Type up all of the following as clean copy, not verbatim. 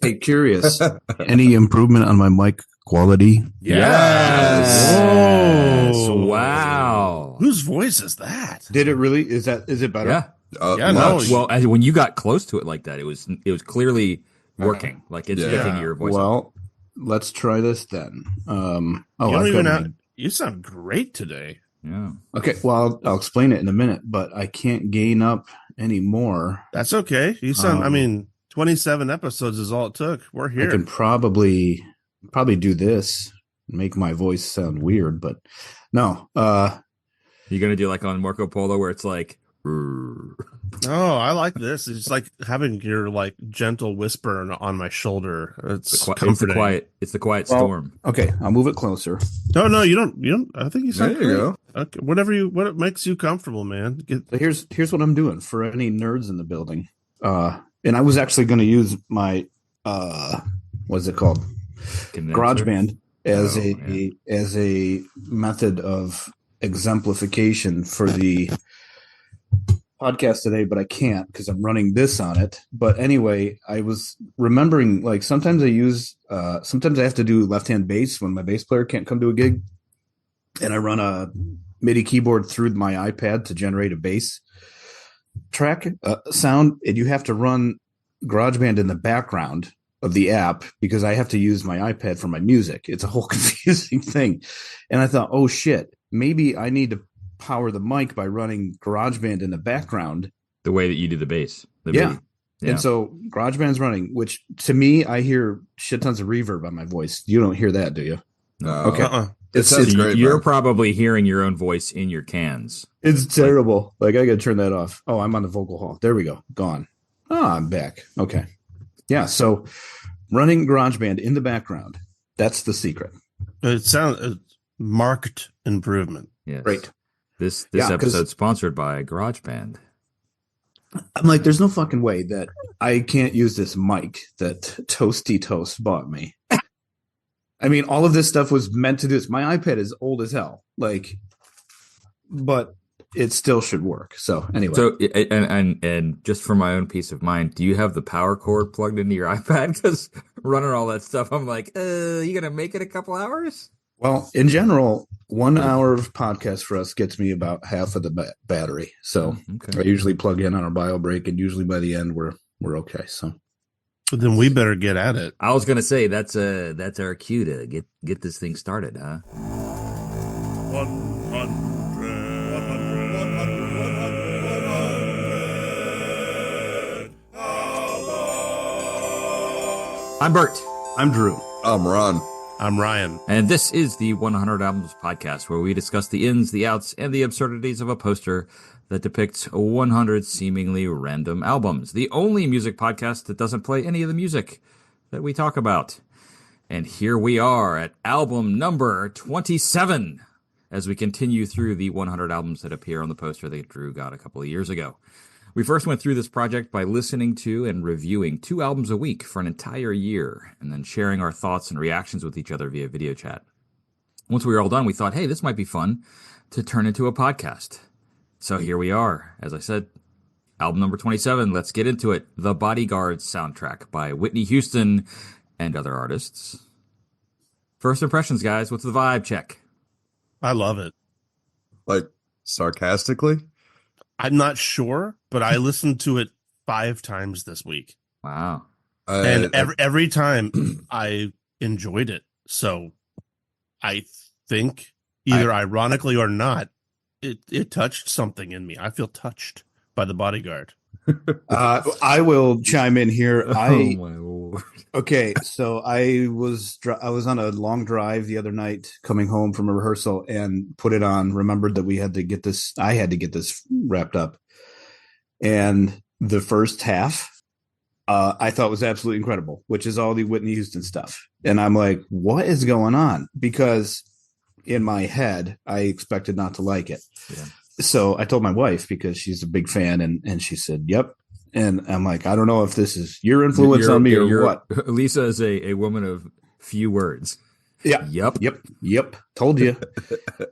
Hey, curious. Any improvement on my mic quality? Yes. Whoa. Wow. Whose voice is that? Did it really? Is it better? Yeah. Yeah, no. Well, when you got close to it like that, it was clearly working. Like it's picking your voice up. Well, let's try this then. You sound great today. Yeah. Okay, well, I'll explain it in a minute, but I can't gain up anymore. That's okay. You sound, 27 episodes is all it took. We're here. I can probably do this, make my voice sound weird, but no. You're going to do like on Marco Polo where it's like, Oh, I like this. It's like having your like gentle whisper on my shoulder. It's comforting. It's the quiet storm. Okay, I'll move it closer. No, you don't. I think you sound There you great. go. Okay, what makes you comfortable, man. So here's what I'm doing for any nerds in the building. And I was actually going to use my what's it called? GarageBand as a method of exemplification for the podcast today, but I can't because I'm running this on it. But anyway, I was remembering like sometimes I have to do left-hand bass when my bass player can't come to a gig, and I run a MIDI keyboard through my iPad to generate a bass track sound, and you have to run GarageBand in the background of the app because I have to use my iPad for my music. It's a whole confusing thing. And I thought, oh shit, maybe I need to power the mic by running GarageBand in the background. The way that you do the bass. Yeah. And so GarageBand's running, which to me, I hear shit tons of reverb on my voice. You don't hear that, do you? No. Okay. It sounds great. You're probably hearing your own voice in your cans. It's terrible. Like I got to turn that off. Oh, I'm on the vocal hall. There we go. Gone. Oh, I'm back. Okay. Yeah. So running GarageBand in the background. That's the secret. It sounds marked improvement. Yes. Right. This episode's sponsored by GarageBand. I'm like, there's no fucking way that I can't use this mic that Toasty Toast bought me. I mean, all of this stuff was meant to do this. My iPad is old as hell, but it still should work. So anyway. So and just for my own peace of mind, do you have the power cord plugged into your iPad? Because running all that stuff, I'm like, you gonna make it a couple hours? Well, in general, 1 hour of podcast for us gets me about half of the battery. So I usually plug in on a bio break, and usually by the end we're okay. So then we better get at it. I was gonna say that's our cue to get this thing started, huh? 100. I'm Bert. I'm Drew. I'm Ron. I'm Ryan. And this is the 100 Albums podcast, where we discuss the ins, the outs, and the absurdities of a poster that depicts 100 seemingly random albums. The only music podcast that doesn't play any of the music that we talk about. And here we are at album number 27, as we continue through the 100 albums that appear on the poster that Drew got a couple of years ago. We first went through this project by listening to and reviewing 2 albums a week for an entire year, and then sharing our thoughts and reactions with each other via video chat. Once we were all done, we thought, hey, this might be fun to turn into a podcast. So here we are. As I said, album number 27. Let's get into it. The Bodyguard soundtrack by Whitney Houston and other artists. First impressions, guys. What's the vibe check? I love it. Like, sarcastically? I'm not sure, but I listened to it 5 times this week. Wow. And every time I enjoyed it. So I think either ironically or not, it touched something in me. I feel touched by the Bodyguard. I will chime in here. Oh my Lord. Okay, so I was on a long drive the other night coming home from a rehearsal and put it on, remembered that I had to get this wrapped up. And the first half I thought was absolutely incredible, which is all the Whitney Houston stuff. And I'm like, what is going on? Because in my head, I expected not to like it. Yeah. So I told my wife, because she's a big fan, and she said, yep. And I'm like, I don't know if this is your influence on me or what. Lisa is a woman of few words. Yeah. Yep. Told you.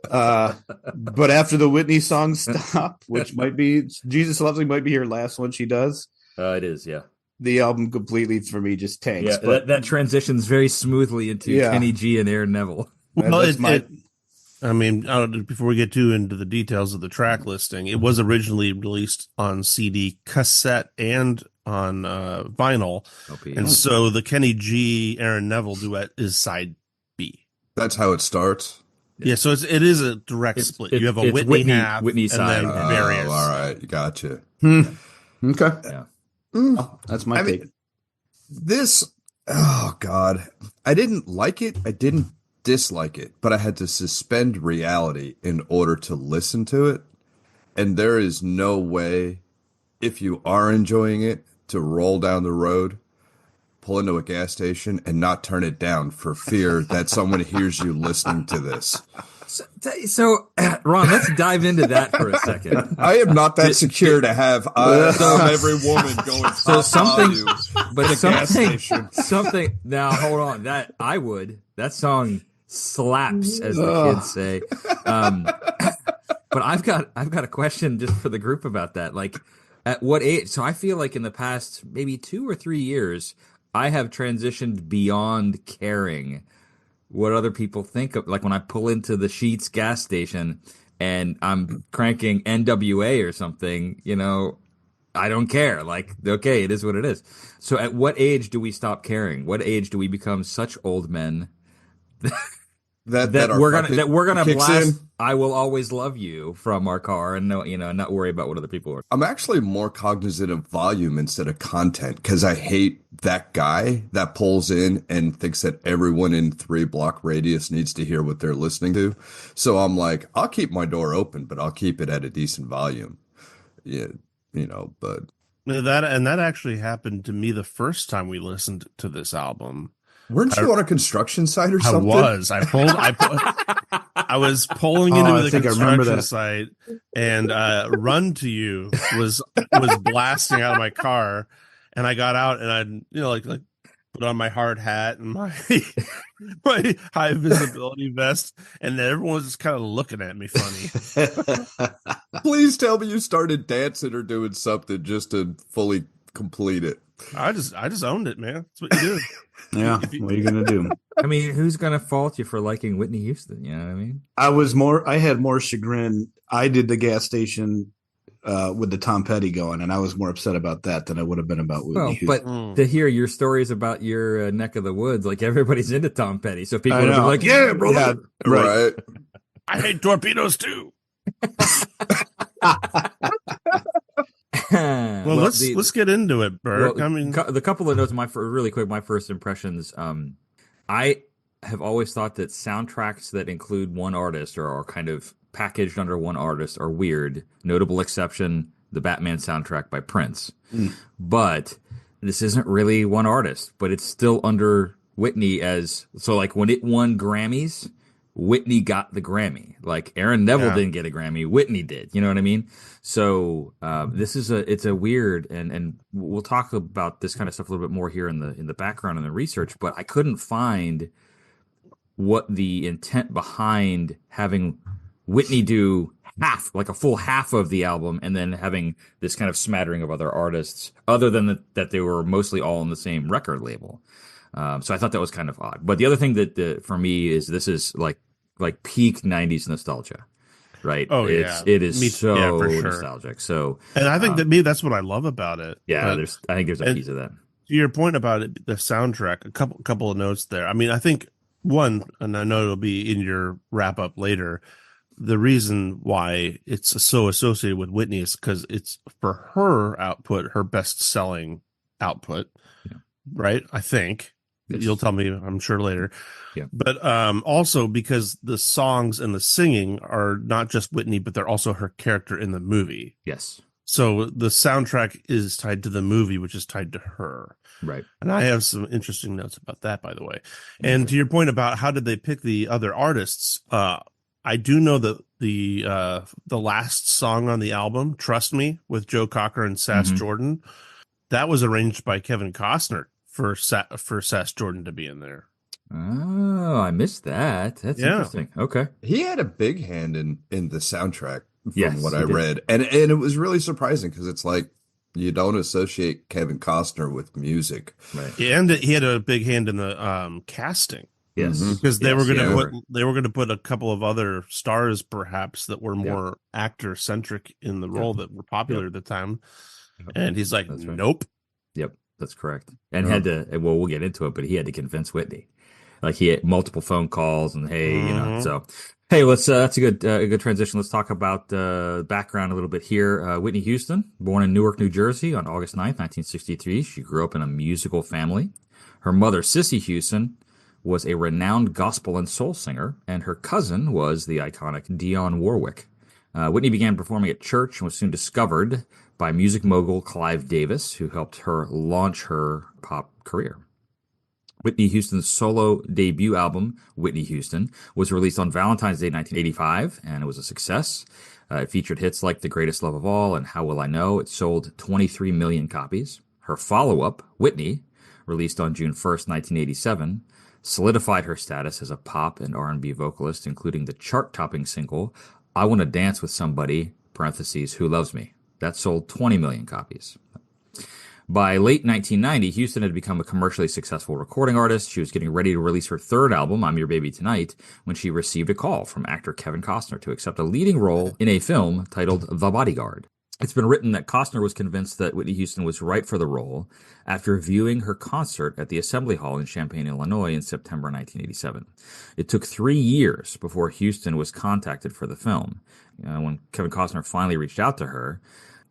But after the Whitney song stop, which might be Jesus Loves Me, might be her last one she does. It is, yeah. the album completely for me just tanks. Yeah, but that transitions very smoothly into Kenny G and Aaron Neville. Well, before we get too into the details of the track listing, it was originally released on CD, cassette, and on vinyl. And so the Kenny G, Aaron Neville duet is side B. That's how it starts. Yeah, so it is a direct split. You have a Whitney half, Whitney side, and then various. All right, gotcha. Okay, yeah, well, that's my take. Oh God, I didn't like it. I didn't dislike it, but I had to suspend reality in order to listen to it. And there is no way, if you are enjoying it, to roll down the road, pull into a gas station, and not turn it down for fear that someone hears you listening to this. So, Ron, let's dive into that for a second. I am not that secure to have eyes on every woman going something. Now, hold on. That song slaps, as the kids say. But I've got a question just for the group about that. Like, at what age? So I feel like in the past maybe 2 or 3 years, I have transitioned beyond caring what other people think of. Like when I pull into the Sheetz gas station and I'm cranking NWA or something, I don't care. Like, okay, it is what it is. So at what age do we stop caring? What age do we become such old men that we're gonna blast "I Will Always Love You" from our car and not worry about what other people are? I'm actually more cognizant of volume instead of content because I hate that guy that pulls in and thinks that everyone in 3-block radius needs to hear what they're listening to. So I'm like, I'll keep my door open, but I'll keep it at a decent volume. Yeah, but that actually happened to me the first time we listened to this album. Weren't you on a construction site or something? I was. I was pulling into the construction site, and "Run to You" was blasting out of my car, and I got out and I like put on my hard hat and my my high visibility vest, and everyone was just kind of looking at me funny. Please tell me you started dancing or doing something just to fully complete it. I just owned it, man. That's what you do. Yeah, what are you gonna do? I mean, who's gonna fault you for liking Whitney Houston? You know what I mean? I had more chagrin. I did the gas station with the Tom Petty going, and I was more upset about that than I would have been about Whitney Houston. But to hear your stories about your neck of the woods, like everybody's into Tom Petty, so people are like, "Yeah, brother, yeah, right." I hate torpedoes too. Well, let's get into it, Bert. Well, I mean, the couple of notes. Really quick, my first impressions. I have always thought that soundtracks that include one artist or are kind of packaged under one artist are weird. Notable exception: the Batman soundtrack by Prince. But this isn't really one artist, but it's still under Whitney like when it won Grammys. Whitney got the Grammy. Like Aaron Neville didn't get a Grammy, Whitney did. You know what I mean? So it's a weird, and we'll talk about this kind of stuff a little bit more here in the background and the research. But I couldn't find what the intent behind having Whitney do like a full half of the album, and then having this kind of smattering of other artists, other than that they were mostly all on the same record label. So I thought that was kind of odd. But the other thing that for me is this is like peak 90s nostalgia, right? Oh, it is so nostalgic. So, and I think that that's what I love about it. Yeah, I think there's a piece of that. To your point about it, the soundtrack, a couple of notes there. I mean, I think one, and I know it'll be in your wrap up later, the reason why it's so associated with Whitney is because it's for her output, her best selling output, right? I think. You'll tell me, I'm sure, later. Yeah. But also because the songs and the singing are not just Whitney, but they're also her character in the movie. Yes. So the soundtrack is tied to the movie, which is tied to her. Right. And I have some interesting notes about that, by the way. And to your point about how did they pick the other artists, I do know that the last song on the album, "Trust Me," with Joe Cocker and Sass Jordan, that was arranged by Kevin Costner for Sass Jordan to be in there. Oh, I missed that. That's interesting. Okay. He had a big hand in the soundtrack from what I read. And it was really surprising because it's like You don't associate Kevin Costner with music. Right. And he had a big hand in the casting. Yes. Mhm. Because they were Yes, going to put a couple of other stars perhaps that were more actor centric in the role that were popular at the time. And he's like, That's right. nope. Yep, that's correct. And had to, well, we'll get into it, but he had to convince Whitney. Like he had multiple phone calls and hey, you know, so hey, let's that's a good transition. Let's talk about background a little bit here. Whitney Houston, born in Newark, New Jersey on August 9th, 1963. She grew up in a musical family. Her mother, Sissy Houston, was a renowned gospel and soul singer, and her cousin was the iconic Dionne Warwick. Whitney began performing at church and was soon discovered by music mogul Clive Davis, who helped her launch her pop career. Whitney Houston's solo debut album, Whitney Houston, was released on Valentine's Day 1985, and it was a success. It featured hits like The Greatest Love of All and How Will I Know. It sold 23 million copies. Her follow-up, Whitney, released on June 1st, 1987, solidified her status as a pop and R&B vocalist, including the chart-topping single, I Want to Dance with Somebody, parentheses, Who Loves Me. That sold 20 million copies. By late 1990, Houston had become a commercially successful recording artist. She was getting ready to release her third album, I'm Your Baby Tonight, when she received a call from actor Kevin Costner to accept a leading role in a film titled The Bodyguard. It's been written that Costner was convinced that Whitney Houston was right for the role after viewing her concert at the Assembly Hall in Champaign, Illinois in September 1987. It took 3 years before Houston was contacted for the film. When Kevin Costner finally reached out to her,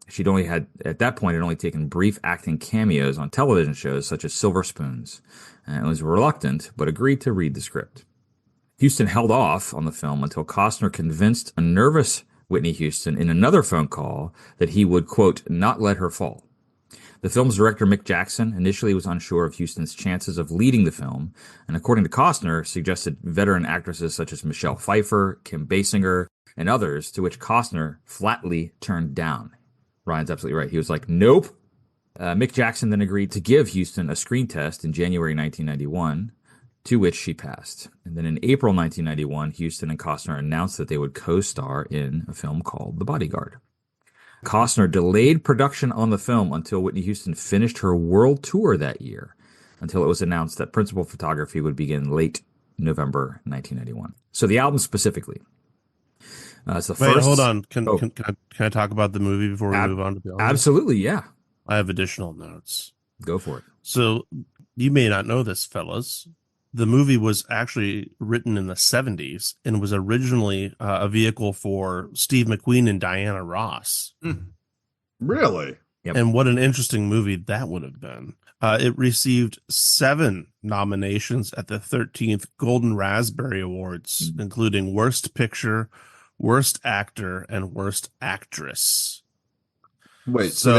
she'd only had, at that point, had only taken brief acting cameos on television shows such as Silver Spoons, and was reluctant, but agreed to read the script. Houston held off on the film until Costner convinced a nervous Whitney Houston in another phone call that he would, quote, not let her fall. The film's director, Mick Jackson, initially was unsure of Houston's chances of leading the film, and according to Costner, suggested veteran actresses such as Michelle Pfeiffer, Kim Basinger, and others, to which Costner flatly turned down. Ryan's absolutely right. He was like, nope. Mick Jackson then agreed to give Houston a screen test in January 1991, to which she passed. And then in April 1991, Houston and Costner announced that they would co-star in a film called The Bodyguard. Costner delayed production on the film until Whitney Houston finished her world tour that year, until it was announced that principal photography would begin late November 1991. So the album specifically. It's the Wait, first. hold on. Can I talk about the movie before we move on to the album? Absolutely, yeah. I have additional notes. Go for it. So you may not know this, fellas. The movie was actually written in the 70s and was originally a vehicle for Steve McQueen and Diana Ross. Really? Yep. And what an interesting movie that would have been. It received 7 nominations at the 13th Golden Raspberry Awards, including Worst Picture, Worst Actor, and Worst Actress. Wait, so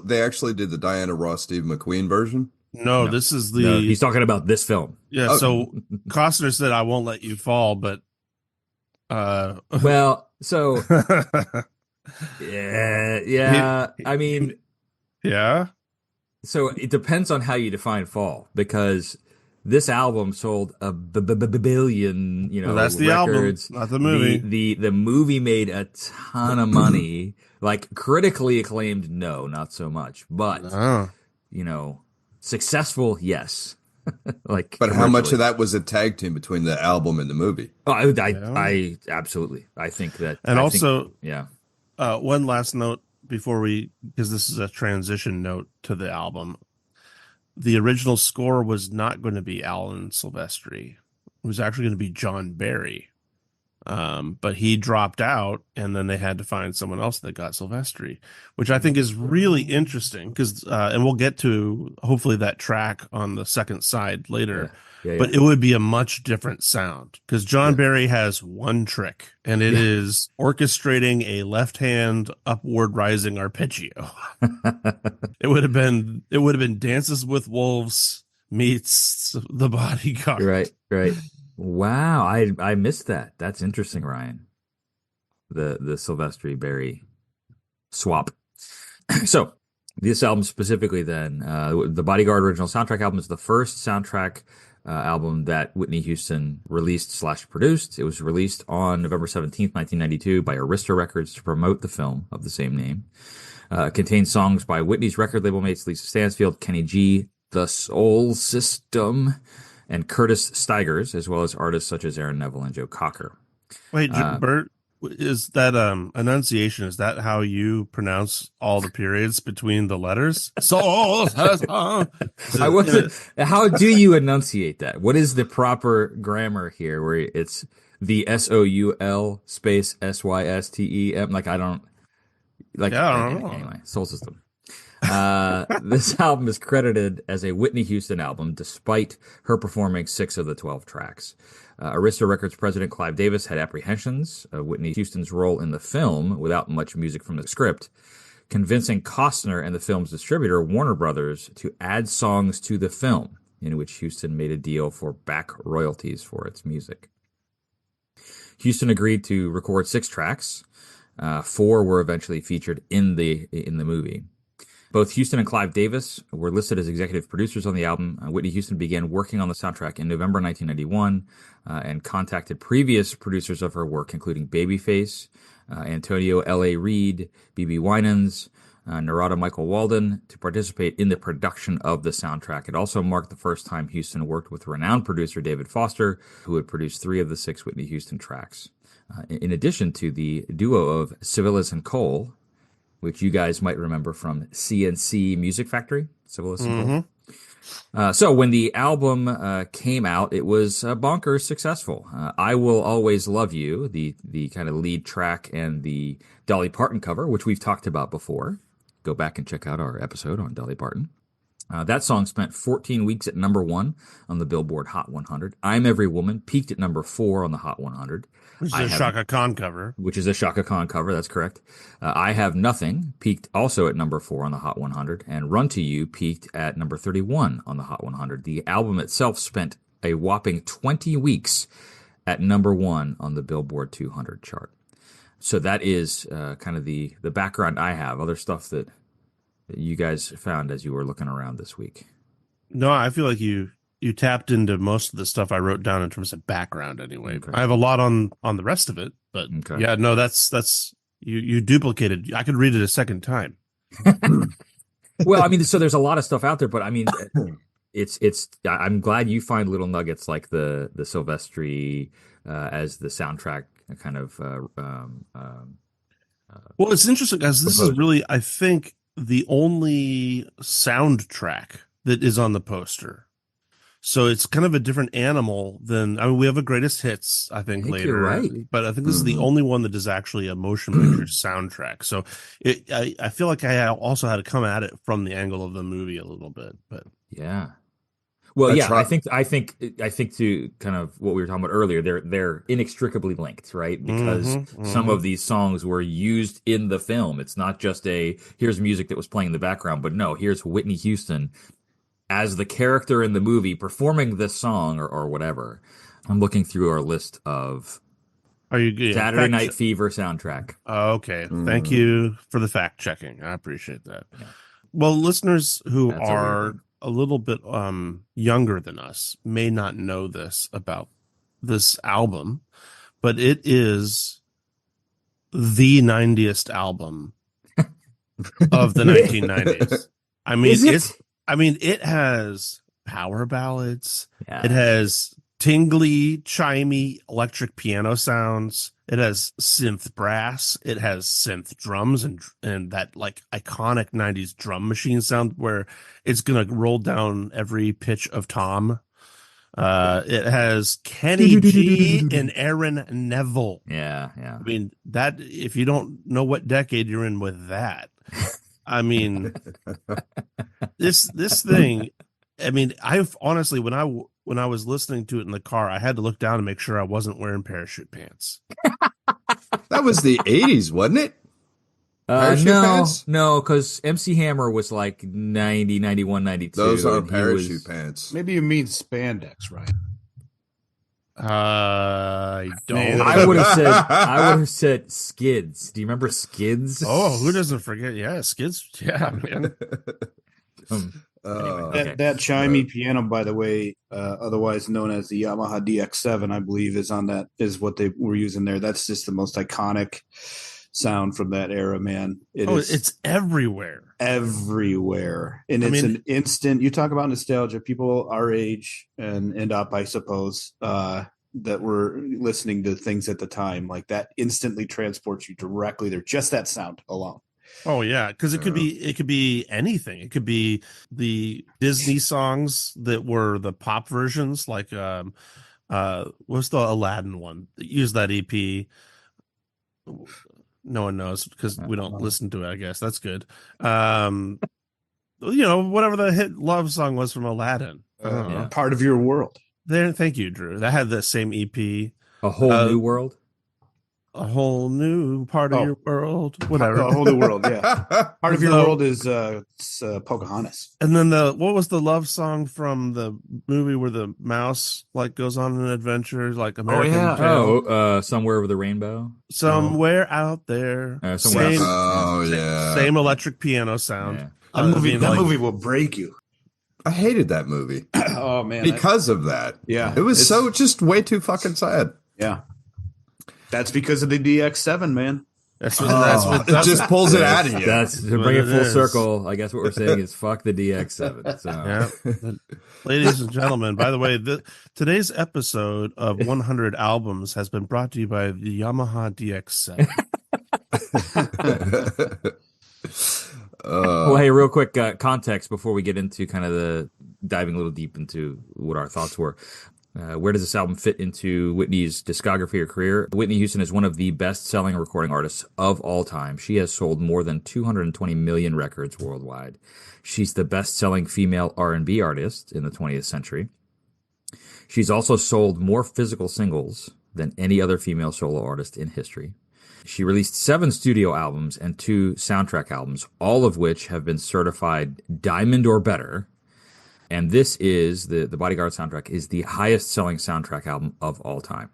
they actually did the Diana Ross Steve McQueen version? No, this is the. No, he's talking about this film. Yeah, Oh. so Costner said, "I won't let you fall," but Well, so yeah. I mean, yeah. so it depends on how you define fall, because this album sold a billion, Well, that's the records. album, not the movie. The movie made a ton of money. Like critically acclaimed, no, not so much. But successful, yes. But how much of that was a tag team between the album and the movie? Oh, I absolutely. I think that. And one last note before because this is a transition note to the album. The original score was not going to be Alan Silvestri. It was actually going to be John Barry. But he dropped out, and then they had to find someone else that got Silvestri, which I think is really interesting because, and we'll get to hopefully that track on the second side later, but it would be a much different sound because John Barry has one trick, and it is orchestrating a left-hand upward rising arpeggio. It would have been Dances with Wolves meets The Bodyguard. Right. Wow, I missed that. That's interesting, Ryan. The Silvestri Barry swap. So this album specifically, then, the Bodyguard original soundtrack album is the first soundtrack album that Whitney Houston released/produced. It was released on November 17th, 1992 by Arista Records to promote the film of the same name. Contains songs by Whitney's record label mates Lisa Stansfield, Kenny G, The Soul System, and Curtis Stigers, as well as artists such as Aaron Neville and Joe Cocker. Wait, Bert, is that enunciation? Is that how you pronounce all the periods between the letters? Soul System. I wasn't. How do you enunciate that? What is the proper grammar here? Where it's the SOUL space SYSTEM? Like I don't. Like Yeah, I don't know. Anyway, Soul System. This album is credited as a Whitney Houston album, despite her performing 6 of the 12 tracks. Arista Records president Clive Davis had apprehensions of Whitney Houston's role in the film without much music from the script, convincing Costner and the film's distributor, Warner Brothers, to add songs to the film, in which Houston made a deal for back royalties for its music. Houston agreed to record 6 tracks. 4 were eventually featured in the movie. Both Houston and Clive Davis were listed as executive producers on the album. Whitney Houston began working on the soundtrack in November 1991 and contacted previous producers of her work, including Babyface, Antonio L.A. Reid, B.B. Winans, Narada Michael Walden, to participate in the production of the soundtrack. It also marked the first time Houston worked with renowned producer David Foster, who had produced 3 of the 6 Whitney Houston tracks. In addition to the duo of Civilis and Cole, which you guys might remember from CNC Music Factory, Civilis and Cole. So when the album came out, it was bonkers successful. I Will Always Love You, the kind of lead track, and the Dolly Parton cover, which we've talked about before. Go back and check out our episode on Dolly Parton. That song spent 14 weeks at number 1 on the Billboard Hot 100. I'm Every Woman peaked at number 4 on the Hot 100. Which is a Shaka Khan cover. Which is a Shaka Khan cover, that's correct. I Have Nothing peaked also at number 4 on the Hot 100, and Run to You peaked at number 31 on the Hot 100. The album itself spent a whopping 20 weeks at number 1 on the Billboard 200 chart. So that is kind of the background I have, other stuff that you guys found as you were looking around this week. No, I feel like you tapped into most of the stuff I wrote down in terms of background anyway. Okay. I have a lot on the rest of it, but yeah, no, that's you duplicated. I could read it a second time. Well, I mean, so there's a lot of stuff out there, but I mean, it's I'm glad you find little nuggets like the Silvestri as the soundtrack kind of well, it's interesting guys. This is really, I think, the only soundtrack that is on the poster. So it's kind of a different animal than, I mean, we have a greatest hits, I think later, you're right. But I think this is the only one that is actually a motion picture soundtrack. So I feel like I also had to come at it from the angle of the movie a little bit, but yeah. Well, I think to kind of what we were talking about earlier, they're inextricably linked, right? Because some of these songs were used in the film. It's not just here's music that was playing in the background, but no, here's Whitney Houston as the character in the movie performing this song or whatever. I'm looking through our list of Saturday Night Fever soundtrack. Okay. Thank you for the fact checking. I appreciate that. Yeah. Well, listeners who are a little bit younger than us may not know this about this album, but it is the 90th album of the 1990s. I mean, it has power ballads. Yeah. It has tingly, chimey electric piano sounds. It has synth brass. It has synth drums and that like iconic 90s drum machine sound where it's going to roll down every pitch of tom. It has Kenny G and Aaron Neville. Yeah, yeah. I mean, that if you don't know what decade you're in with that, I mean, this thing, I mean, I've honestly, when I was listening to it in the car, I had to look down and make sure I wasn't wearing parachute pants. That was the 80s, wasn't it? No, because MC Hammer was like 90, 91, 92. Those are parachute pants. Maybe you mean spandex, right? I don't. I would have said Skids. Do you remember Skids? Oh, who doesn't forget? Yeah, Skids. Yeah, man. Anyway, that chimey piano, by the way, otherwise known as the Yamaha DX7, I believe, is what they were using there. That's just the most iconic sound from that era, man. It's everywhere. Everywhere. And it's an instant. You talk about nostalgia. People our age and up, I suppose, that were listening to things at the time, like that instantly transports you directly there. Just that sound alone. Oh yeah, because it could be anything. It could be the Disney songs that were the pop versions, like what's the Aladdin one? Use that EP. No one knows because we don't listen to it, I guess. That's good. Whatever the hit love song was from Aladdin. Part of Your World. There, thank you, Drew. That had the same EP. A Whole New World. A whole new part of your world. Whatever. A whole new world, yeah. Part of Your World is Pocahontas. And then what was the love song from the movie where the mouse like goes on an adventure, like American Tail? Somewhere Over the Rainbow. Somewhere out there. Same electric piano sound. Yeah. That movie will break you. I hated that movie. Oh man, because of that. Yeah, it was just way too fucking sad. Yeah, that's because of the DX7, man. That's what it just pulls it out of you. That's to bring it full circle. I guess what we're saying is fuck the DX7. So. Yeah. Ladies and gentlemen, by the way, today's episode of 100 Albums has been brought to you by the Yamaha DX7. Well, hey, real quick context before we get into kind of the diving a little deep into what our thoughts were. Where does this album fit into Whitney's discography or career? Whitney Houston is one of the best-selling recording artists of all time. She has sold more than 220 million records worldwide. She's the best-selling female R&B artist in the 20th century. She's also sold more physical singles than any other female solo artist in history. She released 7 studio albums and 2 soundtrack albums, all of which have been certified diamond or better. And this is, the Bodyguard soundtrack, is the highest selling soundtrack album of all time.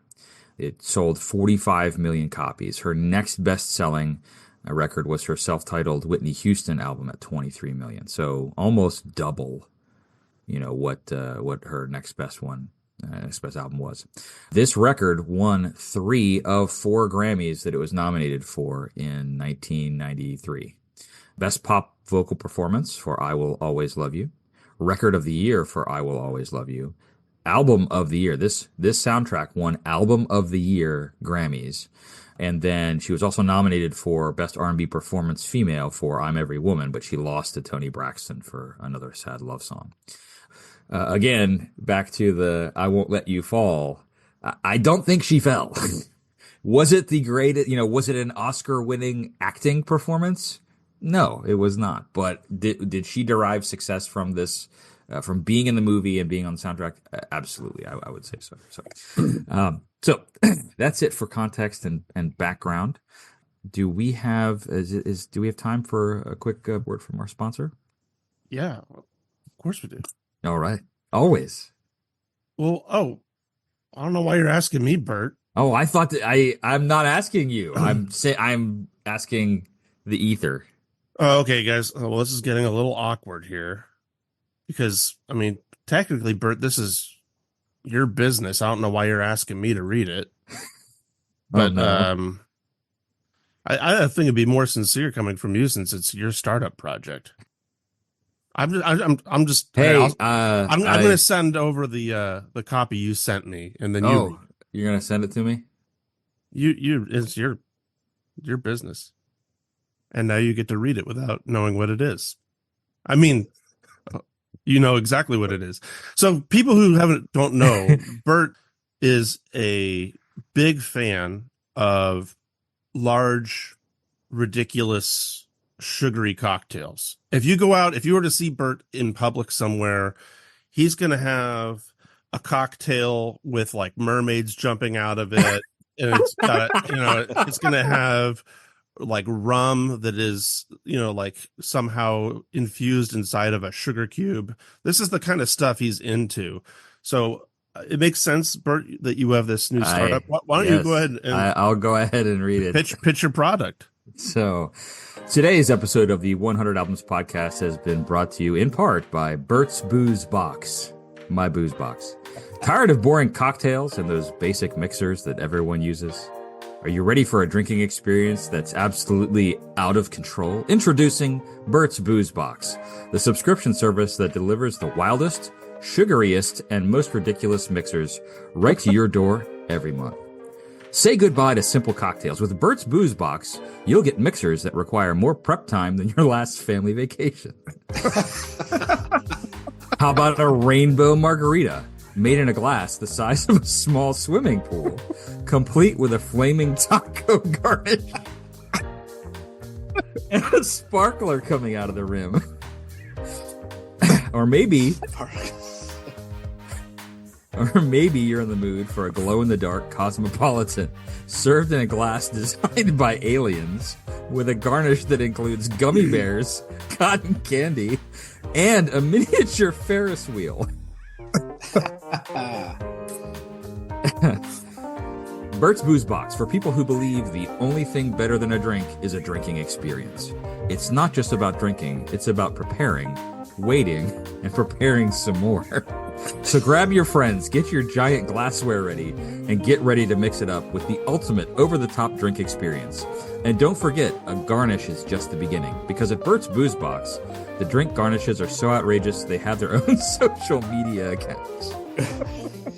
It sold 45 million copies. Her next best selling record was her self-titled Whitney Houston album at 23 million. So almost double, what her next best album was. This record won 3 of 4 Grammys that it was nominated for in 1993. Best pop vocal performance for I Will Always Love You. Record of the Year for I Will Always Love You. Album of the Year. This soundtrack won Album of the Year Grammys. And then she was also nominated for Best R&B Performance Female for I'm Every Woman, but she lost to Toni Braxton for Another Sad Love Song. Again, back to the I Won't Let You Fall. I don't think she fell. Was it the greatest, was it an Oscar-winning acting performance? No, it was not. But did she derive success from this, from being in the movie and being on the soundtrack? Absolutely, I would say so. So that's it for context and background. Do we have time for a quick word from our sponsor? Yeah, of course we do. All right, always. Well, I don't know why you're asking me, Bert. Oh, I thought that I'm not asking you. I'm asking the ether. Oh, okay, guys. Well, this is getting a little awkward here because, technically, Bert, this is your business. I don't know why you're asking me to read it, but no. I think it'd be more sincere coming from you since it's your startup project. I'm just. Hey, I'm going to send over the copy you sent me, and then you're going to send it to me. It's your business. And now you get to read it without knowing what it is. You know exactly what it is. So people who don't know, Bert is a big fan of large, ridiculous, sugary cocktails. If you were to see Bert in public somewhere, he's going to have a cocktail with like mermaids jumping out of it. And it's got, it's going to have like rum that is, like somehow infused inside of a sugar cube. This is the kind of stuff he's into. So it makes sense, Bert, that you have this new startup. Why don't you go ahead and I'll go ahead and read it. Pitch your product. So today's episode of the 100 Albums podcast has been brought to you in part by Bert's Booze Box, my booze box. Tired of boring cocktails and those basic mixers that everyone uses? Are you ready for a drinking experience that's absolutely out of control? Introducing Bert's Booze Box, the subscription service that delivers the wildest, sugariest, and most ridiculous mixers right to your door every month. Say goodbye to simple cocktails. With Bert's Booze Box, you'll get mixers that require more prep time than your last family vacation. How about a rainbow margarita? Made in a glass the size of a small swimming pool, complete with a flaming taco garnish and a sparkler coming out of the rim. Or maybe you're in the mood for a glow-in-the-dark cosmopolitan served in a glass designed by aliens with a garnish that includes gummy bears, cotton candy, and a miniature Ferris wheel. Bert's Booze Box, for people who believe the only thing better than a drink is a drinking experience. It's not just about drinking, it's about preparing, waiting, and preparing some more. So grab your friends, get your giant glassware ready, and get ready to mix it up with the ultimate over-the-top drink experience. And don't forget, a garnish is just the beginning, because at Bert's Booze Box, the drink garnishes are so outrageous they have their own social media accounts.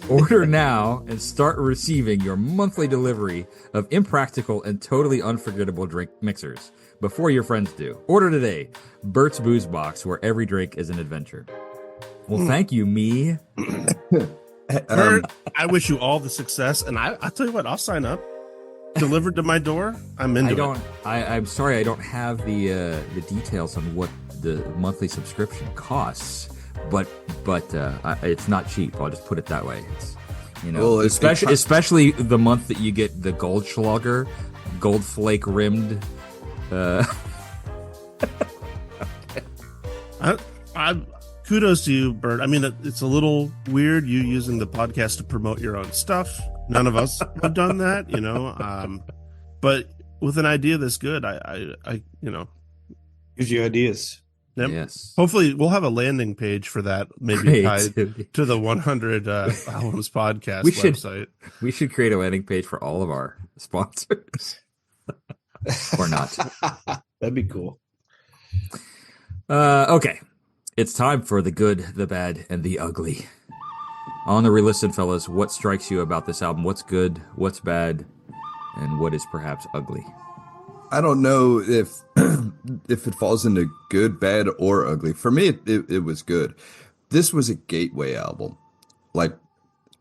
Order now and start receiving your monthly delivery of impractical and totally unforgettable drink mixers before your friends do. Order today, Bert's Booze Box, where every drink is an adventure. Well, thank you, me. Bert, I wish you all the success, and I'll tell you what, I'll sign up. Delivered to my door, I'm into it. I'm sorry, I don't have the details on what the monthly subscription costs, but it's not cheap. I'll just put it that way. It's, well, especially the month that you get the Goldschlager, gold flake rimmed. I kudos to you, Bert. I mean, it's a little weird you using the podcast to promote your own stuff. None of us have done that, but with an idea this good, I gives you ideas. Yep. Yes. Hopefully we'll have a landing page for that, maybe tied to the 100 Albums podcast website. We should create a landing page for all of our sponsors. Or not. That'd be cool. Okay. It's time for the good, the bad, and the ugly. On the re-listen, fellas, what strikes you about this album? What's good, what's bad, and what is perhaps ugly? I don't know if it falls into good, bad, or ugly. For me, it was good. This was a gateway album. Like,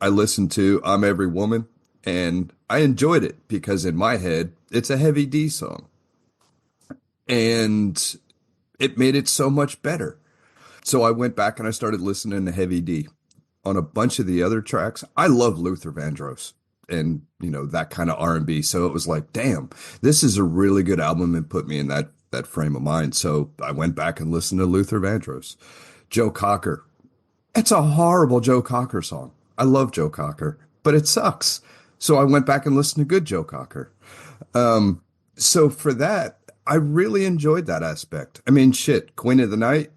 I listened to I'm Every Woman, and I enjoyed it because in my head, it's a Heavy D song. And it made it so much better. So I went back and I started listening to Heavy D. On a bunch of the other tracks, I love Luther Vandross and, that kind of R&B. So it was like, damn, this is a really good album and put me in that frame of mind. So I went back and listened to Luther Vandross. Joe Cocker. It's a horrible Joe Cocker song. I love Joe Cocker, but it sucks. So I went back and listened to good Joe Cocker. So for that, I really enjoyed that aspect. I mean, shit, Queen of the Night,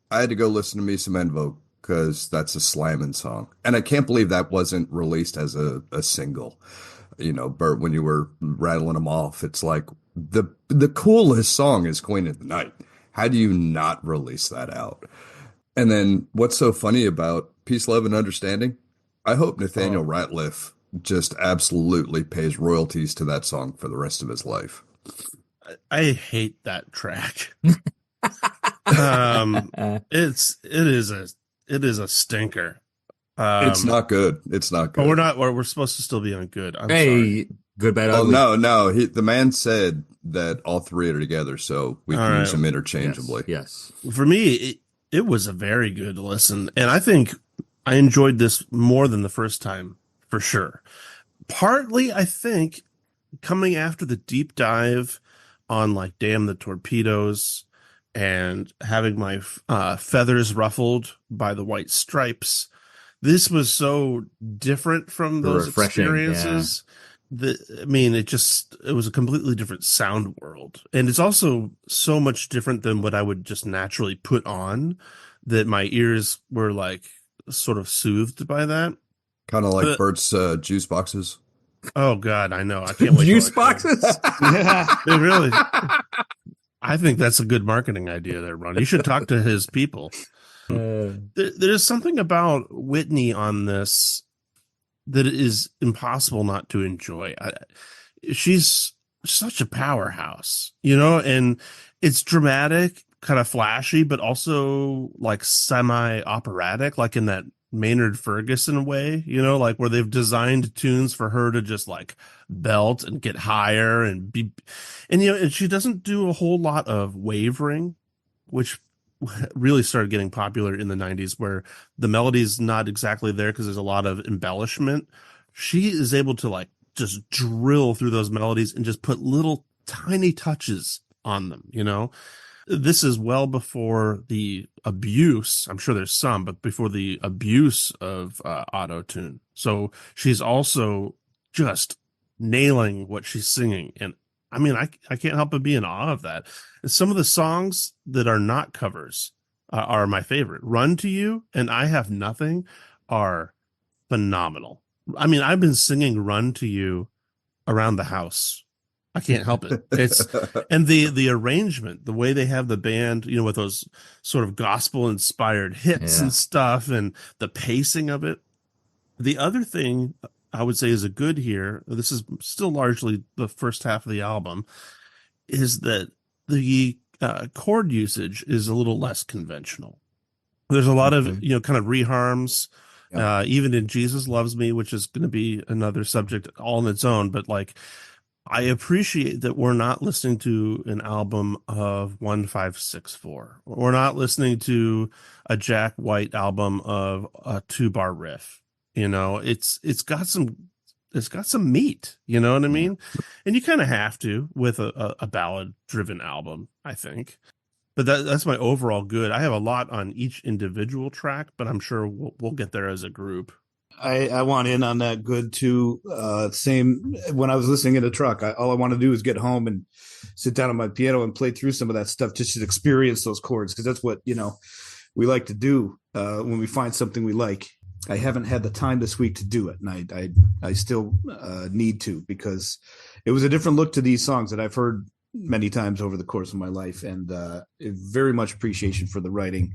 I had to go listen to Me Some En Vogue, because that's a slamming song. And I can't believe that wasn't released as a single. Bert, when you were rattling them off, it's like the coolest song is Queen of the Night. How do you not release that out? And then what's so funny about Peace, Love, and Understanding? I hope Nathaniel Rateliff just absolutely pays royalties to that song for the rest of his life. I hate that track. It is a stinker. It's not good. It's not good. But we're supposed to still be on good. I'm sorry. Good, bad, ugly. Oh, no. The man said that all three are together, so we can use them interchangeably. Yes. For me, it was a very good listen. And I think I enjoyed this more than the first time, for sure. Partly, I think, coming after the deep dive on like Damn the Torpedoes and having my feathers ruffled by the white stripes, this was so different from those experiences. It was a completely different sound world. And it's also so much different than what I would just naturally put on, that my ears were like sort of soothed by that. Kind of like Bert's juice boxes. Oh God, I know. I can't wait. Juice boxes. It really. I think that's a good marketing idea there, Ron. You should talk to his people. There's something about Whitney on this that is impossible not to enjoy. She's such a powerhouse, and it's dramatic, kind of flashy, but also like semi-operatic, like in that Maynard Ferguson way, like where they've designed tunes for her to just like belt and get higher and be, and she doesn't do a whole lot of wavering, which really started getting popular in the 90s, where the melody's not exactly there because there's a lot of embellishment. She is able to like just drill through those melodies and just put little tiny touches on them, This is well before the abuse. I'm sure there's some, but before the abuse of auto-tune. So she's also just nailing what she's singing. And I mean, I can't help but be in awe of that. And some of the songs that are not covers are my favorite. Run to You and I Have Nothing are phenomenal. I mean, I've been singing Run to You around the house. I can't help it. It's and the arrangement, the way they have the band, with those sort of gospel inspired hits and stuff, and the pacing of it. The other thing I would say is a good here, this is still largely the first half of the album, is that the chord usage is a little less conventional. There's a lot of, kind of reharms, even in Jesus Loves Me, which is going to be another subject all on its own. But like, I appreciate that we're not listening to an album of 1-5-6-4. We're not listening to a Jack White album of a 2-bar riff. It's got some meat, you know what I mean? And you kind of have to with a ballad driven album, I think. But that's my overall good. I have a lot on each individual track, but I'm sure we'll get there as a group. I want in on that good too. Same when I was listening in the truck, all I want to do is get home and sit down on my piano and play through some of that stuff just to experience those chords, because that's what we like to do when we find something we like. I haven't had the time this week to do it, and I still need to, because it was a different look to these songs that I've heard many times over the course of my life, and very much appreciation for the writing.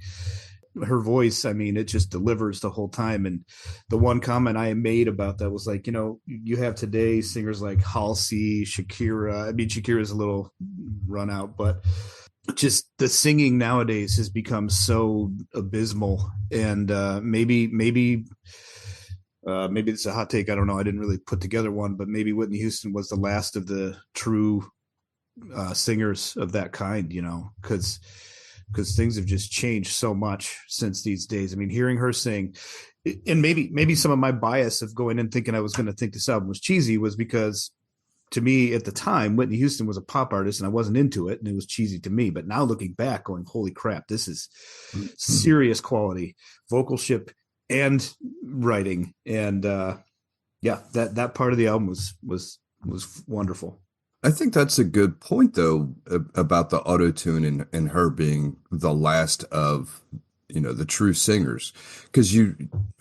Her voice, I mean, it just delivers the whole time. And the one comment I made about that was like, you have today singers like Halsey, Shakira. I mean, Shakira's a little run out, but just the singing nowadays has become so abysmal. And maybe it's a hot take. I don't know. I didn't really put together one, but maybe Whitney Houston was the last of the true singers of that kind, because things have just changed so much since these days. I mean, hearing her sing, and maybe some of my bias of going in thinking I was going to think this album was cheesy was because to me at the time, Whitney Houston was a pop artist and I wasn't into it and it was cheesy to me. But now looking back going, holy crap, this is serious quality, vocalship and writing. And that part of the album was wonderful. I think that's a good point, though, about the auto-tune and her being the last of, the true singers. Because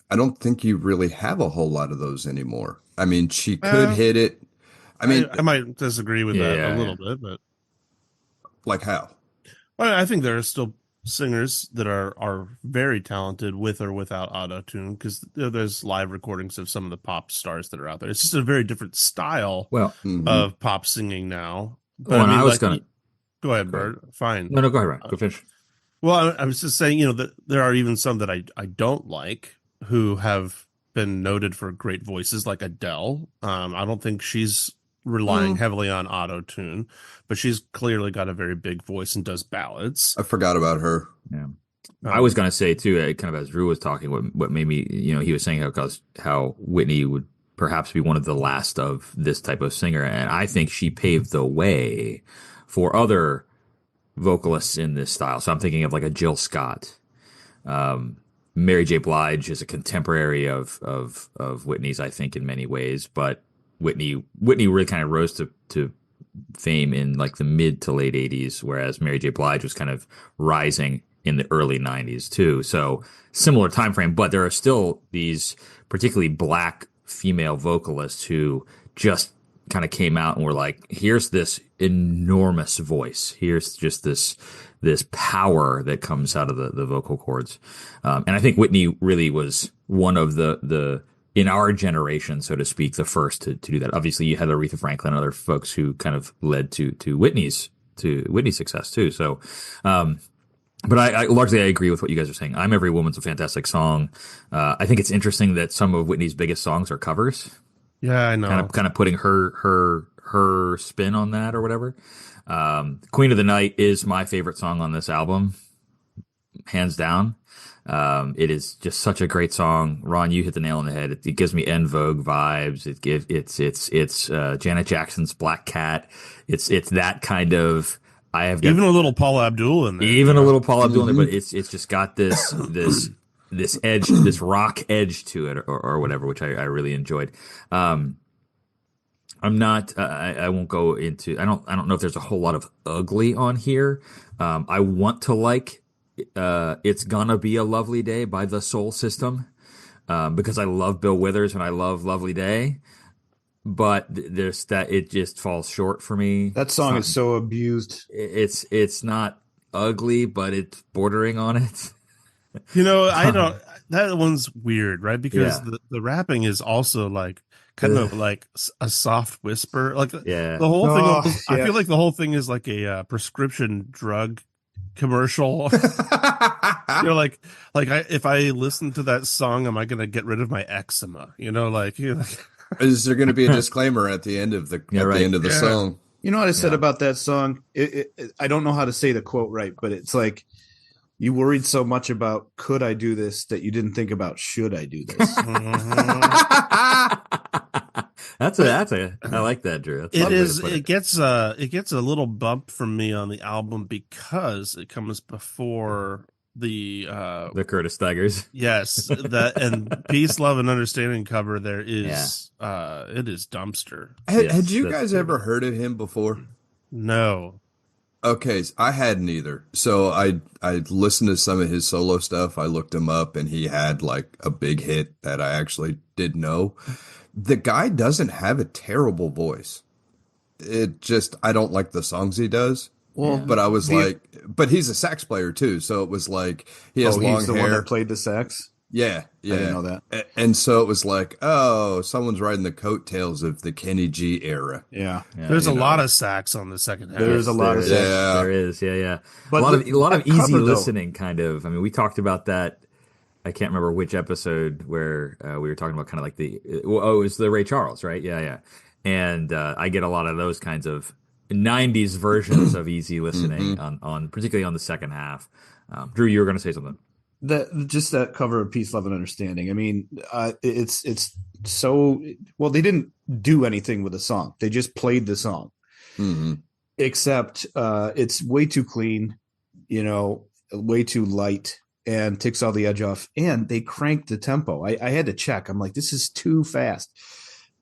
I don't think you really have a whole lot of those anymore. I mean, she could hit it. I mean, I might disagree with that a little bit, but. Like how? Well, I think there are still singers that are very talented with or without auto-tune, because there's live recordings of some of the pop stars that are out there. It's just a very different style of pop singing now. But I was gonna go ahead, Bert. Fine. No, go ahead, Ryan. Go finish. Well, I was just saying, that there are even some that I don't like who have been noted for great voices, like Adele. I don't think she's relying heavily on auto-tune, but she's clearly got a very big voice and does ballads. I forgot about her. Yeah. I was going to say too, kind of as Drew was talking, what made me, he was saying how Whitney would perhaps be one of the last of this type of singer. And I think she paved the way for other vocalists in this style. So I'm thinking of like a Jill Scott. Mary J. Blige is a contemporary of Whitney's, I think, in many ways, but Whitney really kind of rose to fame in like the mid to late 80s, whereas Mary J. Blige was kind of rising in the early 90s too. So similar time frame, but there are still these particularly black female vocalists who just kind of came out and were like, here's this enormous voice. Here's just this power that comes out of the vocal cords. And I think Whitney really was one of the in our generation, so to speak, the first to do that. Obviously, you had Aretha Franklin and other folks who kind of led to Whitney's success too. So, but I largely agree with what you guys are saying. I'm Every Woman's a fantastic song. I think it's interesting that some of Whitney's biggest songs are covers. Yeah, I know. Kind of putting her spin on that or whatever. Queen of the Night is my favorite song on this album, hands down. It is just such a great song. Ron, you hit the nail on the head. It gives me En Vogue vibes. It's Janet Jackson's Black Cat. It's that kind of. I have got, even a little Paula Abdul in there. Even a little Paula Abdul in there, but it's just got this edge, this rock edge to it, or whatever, which I really enjoyed. I'm not. I won't go into. I don't know if there's a whole lot of ugly on here. I want to like. It's Gonna Be a Lovely Day by the Soul System, because I love Bill Withers and I love Lovely Day. But there's that it just falls short for me. That song is so abused. It's not ugly, but it's bordering on it. I don't. That one's weird, right? Because the rapping is also like kind of like a soft whisper. Like the whole thing. I feel like the whole thing is like a prescription drug commercial. If I listen to that song, am I going to get rid of my eczema? Is there going to be a disclaimer at the end of the end of the song? You know what I said about that song? I don't know how to say the quote right, but it's like, you worried so much about could I do this that you didn't think about should I do this. I like that, Drew. It gets a little bump from me on the album because it comes before the Curtis Stigers. Yes, that and Peace, Love, and Understanding cover there is it is dumpster. Had you guys ever heard of him before? No. Okay, I hadn't either. So I listened to some of his solo stuff. I looked him up, and he had like a big hit that I actually did know. The guy doesn't have a terrible voice. I don't like the songs he does. Well, but I was but he's a sax player too, so it was like he has long he's the hair. One that played the sax. Yeah. I didn't know that. And so it was like, oh, someone's riding the coattails of the Kenny G era. Yeah. There's a lot of sax on the second half. There's a lot of sax. Yeah. There is. Yeah. But a lot of easy cover, listening kind of. I mean, we talked about that. I can't remember which episode where we were talking about kind of like it was the Ray Charles, right? Yeah. And I get a lot of those kinds of 90s versions of easy listening on particularly on the second half. Drew, you were going to say something. That cover of Peace, Love, and Understanding. I mean, it's so well. They didn't do anything with the song. They just played the song. Mm-hmm. Except it's way too clean, way too light, and takes all the edge off. And they cranked the tempo. I had to check. I'm like, this is too fast.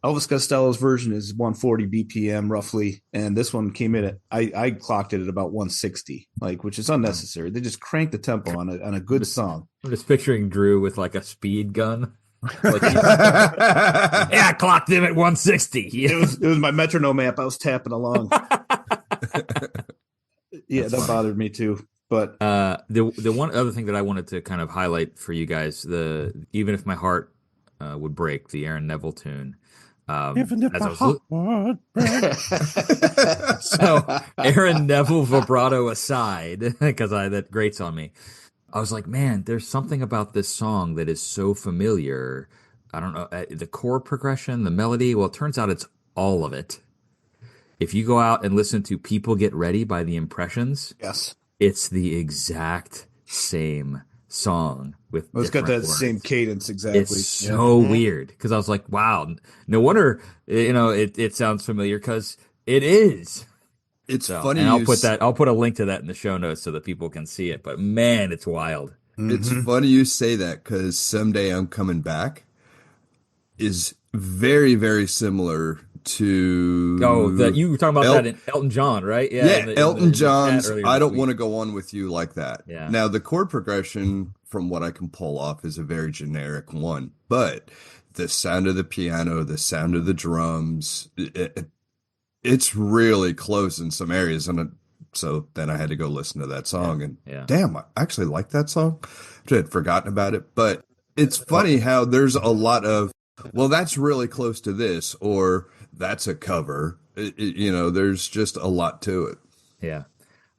Elvis Costello's version is 140 BPM roughly, and this one came in at I clocked it at about 160, which is unnecessary. They just cranked the tempo on a good song. I'm just picturing Drew with like a speed gun. I clocked him at 160. It was my metronome app. I was tapping along. That bothered me too. But the one other thing that I wanted to kind of highlight for you guys, Even If My Heart Would Break, the Aaron Neville tune. Even if my heart would break. So Aaron Neville vibrato aside, because that grates on me, I was like, man, there's something about this song that is so familiar. I don't know, the chord progression, the melody. Well, it turns out it's all of it. If you go out and listen to People Get Ready by The Impressions, yes, it's the exact same song with it's got that words. Same cadence exactly. It's so weird because I was like, wow, no wonder it sounds familiar because it is. It's funny. And I'll put a link to that in the show notes so that people can see it. But man, it's wild. It's funny you say that because Someday I'm Coming Back is very, very similar to you were talking about that in Elton John, right? Elton John's I Don't Want to Go On With You Like That. Yeah. Now the chord progression from what I can pull off is a very generic one, but the sound of the piano, the sound of the drums, it's really close in some areas. And so then I had to go listen to that song, and damn, I actually like that song. I had forgotten about it, but it's funny how there's a lot of, well, that's really close to this, or that's a cover. There's just a lot to it. Yeah.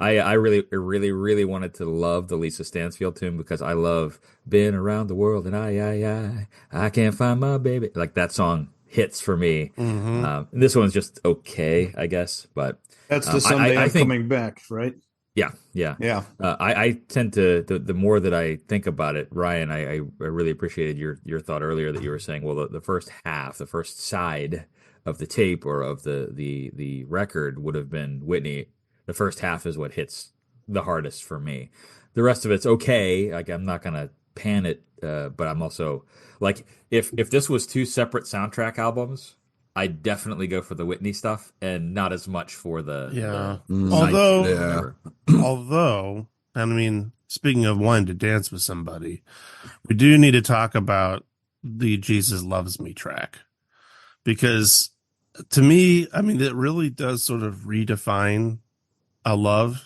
I really wanted to love the Lisa Stansfield tune because I love "Been Around the World" and I can't find my baby. Like that song hits for me. Mm-hmm. This one's just okay, I guess, but that's the Someday I I'm think, Coming Back, right? Yeah. I tend to the more that I think about it, Ryan, I really appreciated your thought earlier that you were saying, well, the first half, the first side of the tape or of the record would have been Whitney. The first half is what hits the hardest for me. The rest of it's okay. Like I'm not gonna pan it, but I'm also like if this was two separate soundtrack albums, I'd definitely go for the Whitney stuff and not as much for the although I mean, speaking of wanting to dance with somebody, we do need to talk about the Jesus Loves Me track, because to me, I mean, it really does sort of redefine a love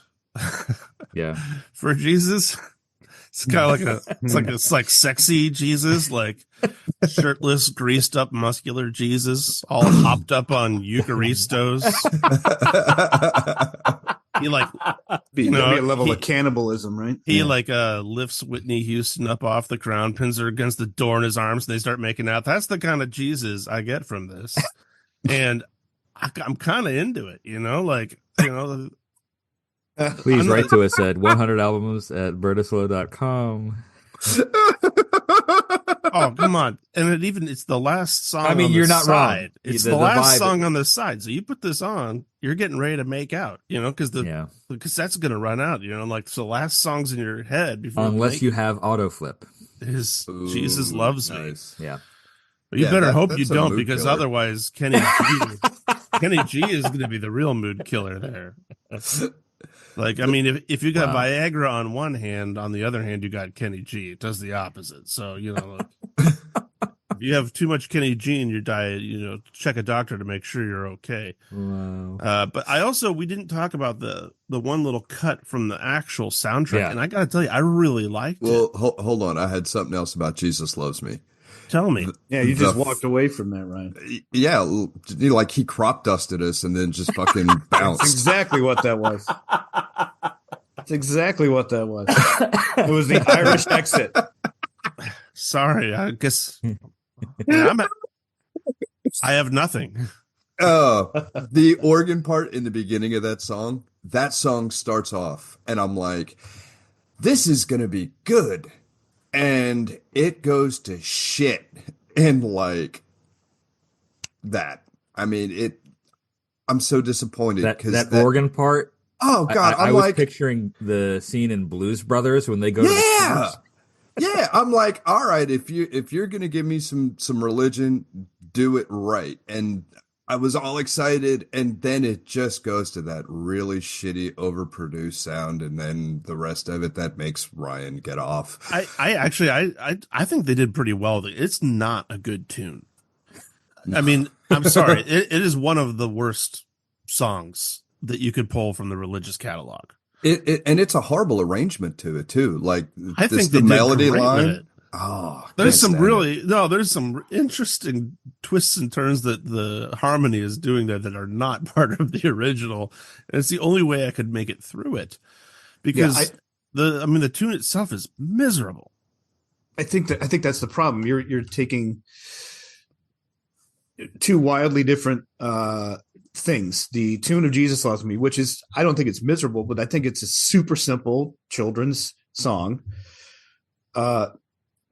for Jesus. It's kind of like it's like sexy Jesus, like shirtless, greased up, muscular Jesus, all hopped up on Eucharistos. He like be a level of cannibalism, right? He lifts Whitney Houston up off the ground, pins her against the door in his arms, and they start making out. That's the kind of Jesus I get from this, and I'm kind of into it, Please write to us at 100albums@bertislow.com. Oh, come on. And it's the last song. I mean, you're not side. Wrong. It's the last song on the side. So you put this on, you're getting ready to make out, because that's going to run out, so last song's in your head before. Unless you have autoflip. Jesus Loves Me. Yeah. But you better hope you don't, because killer. Otherwise Kenny G is going to be the real mood killer there. Like, I mean, if you got Viagra on one hand, on the other hand, you got Kenny G. It does the opposite. So, if you have too much Kenny G in your diet, check a doctor to make sure you're okay. Wow. But we didn't talk about the one little cut from the actual soundtrack. And I got to tell you, I really liked it. Well, hold on. I had something else about Jesus Loves Me. Tell me. You just walked away from that, Ryan. Yeah, like he crop dusted us and then just fucking bounced. That's exactly what that was. That's exactly what that was. It was the Irish exit. Sorry, I guess I have nothing. The organ part in the beginning of that song starts off, and I'm like, this is going to be good. And it goes to shit. And like that. I mean, I'm so disappointed. That organ part. Oh God. I was picturing the scene in Blues Brothers when they go to the yeah. I'm like, all right, if you're going to give me some religion, do it right. And I was all excited, and then it just goes to that really shitty, overproduced sound, and then the rest of it that makes Ryan get off. I think they did pretty well. It's not a good tune. No. I mean, I'm sorry, it is one of the worst songs that you could pull from the religious catalog. And it's a horrible arrangement to it too. Like I think the melody line. There's some interesting twists and turns that the harmony is doing there that are not part of the original. And it's the only way I could make it through it, because the tune itself is miserable. I think that's the problem. You're taking two wildly different things. The tune of Jesus Loves Me, which is, I don't think it's miserable, but I think it's a super simple children's song.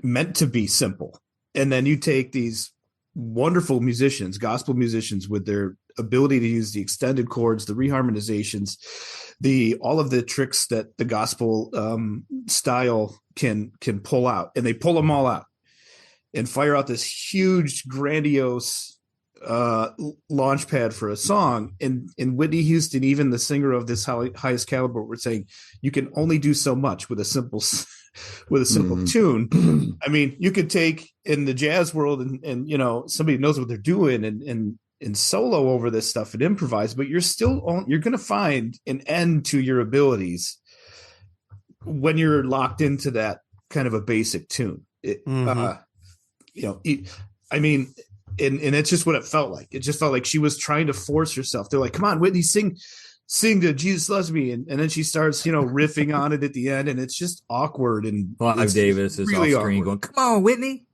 Meant to be simple. And then you take these wonderful musicians, gospel musicians, with their ability to use the extended chords, the reharmonizations, all of the tricks that the gospel style can pull out, and they pull them all out and fire out this huge, grandiose launch pad for a song. And Whitney Houston, even the singer of this highest caliber, were saying you can only do so much with a simple with a simple tune. I mean, you could take in the jazz world and you know, somebody knows what they're doing and solo over this stuff and improvise, but you're going to find an end to your abilities when you're locked into that kind of a basic tune. You know, I mean, and it's just what it felt like. It just felt like she was trying to force herself. They're like, come on, Whitney, sing to Jesus Loves Me. And then she starts, you know, riffing on it at the end, and it's just awkward. And Clive Davis is really off screen going, come on, Whitney.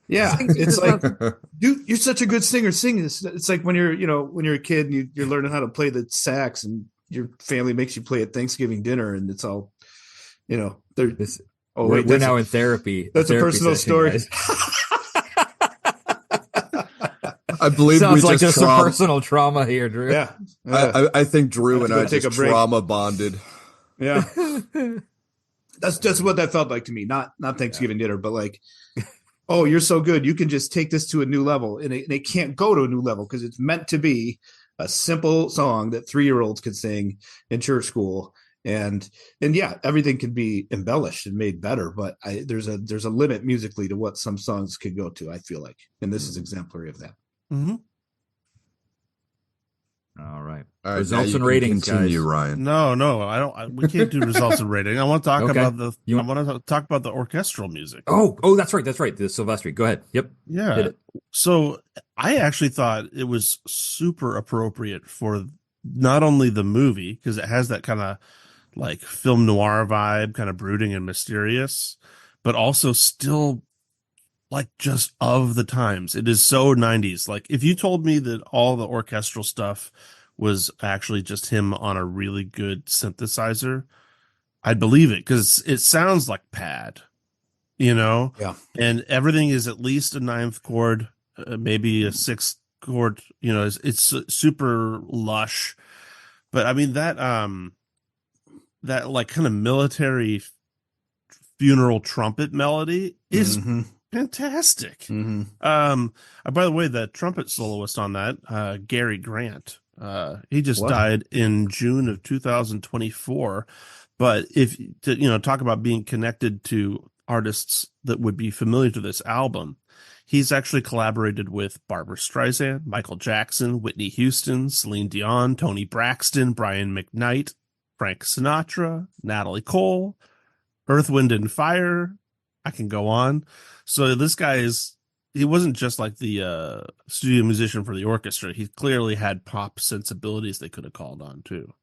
Yeah. It's like, dude, you're such a good singer. Sing this. It's like when you're a kid and you're learning how to play the sax and your family makes you play at Thanksgiving dinner, and it's all, you know, we're now in therapy. That's a personal story. I believe sounds like just there's some personal trauma here, Drew. Yeah. I think Drew and I just trauma bonded. Yeah. That's what that felt like to me. Not Thanksgiving dinner, but like, oh, you're so good. You can just take this to a new level. And it can't go to a new level because it's meant to be a simple song that 3-year-olds could sing in church school. And yeah, everything can be embellished and made better, but there's a limit musically to what some songs could go to, I feel like. And this is exemplary of that. Mm-hmm. All right. Results and ratings, continue, guys. Ryan. No, I don't. We can't do results and rating. I want to talk about I want to talk about the orchestral music. Oh, that's right. The Silvestri. Go ahead. Yep. Yeah. So I actually thought it was super appropriate for not only the movie, because it has that kind of like film noir vibe, kind of brooding and mysterious, but also still like just of the times. It is so 90s. Like if you told me that all the orchestral stuff was actually just him on a really good synthesizer, I'd believe it, because it sounds like pad, you know? Yeah. And everything is at least a 9th chord, maybe a 6th chord, you know, it's super lush. But I mean, that like kind of military funeral trumpet melody is fantastic. By the way, the trumpet soloist on that, Gary Grant, he just died in June of 2024. But if talk about being connected to artists that would be familiar to this album, he's actually collaborated with Barbra Streisand, Michael Jackson, Whitney Houston, Celine Dion, Toni Braxton, Brian McKnight, Frank Sinatra, Natalie Cole, Earth, Wind and Fire. I can go on. So this guy he wasn't just like the studio musician for the orchestra. He clearly had pop sensibilities they could have called on too.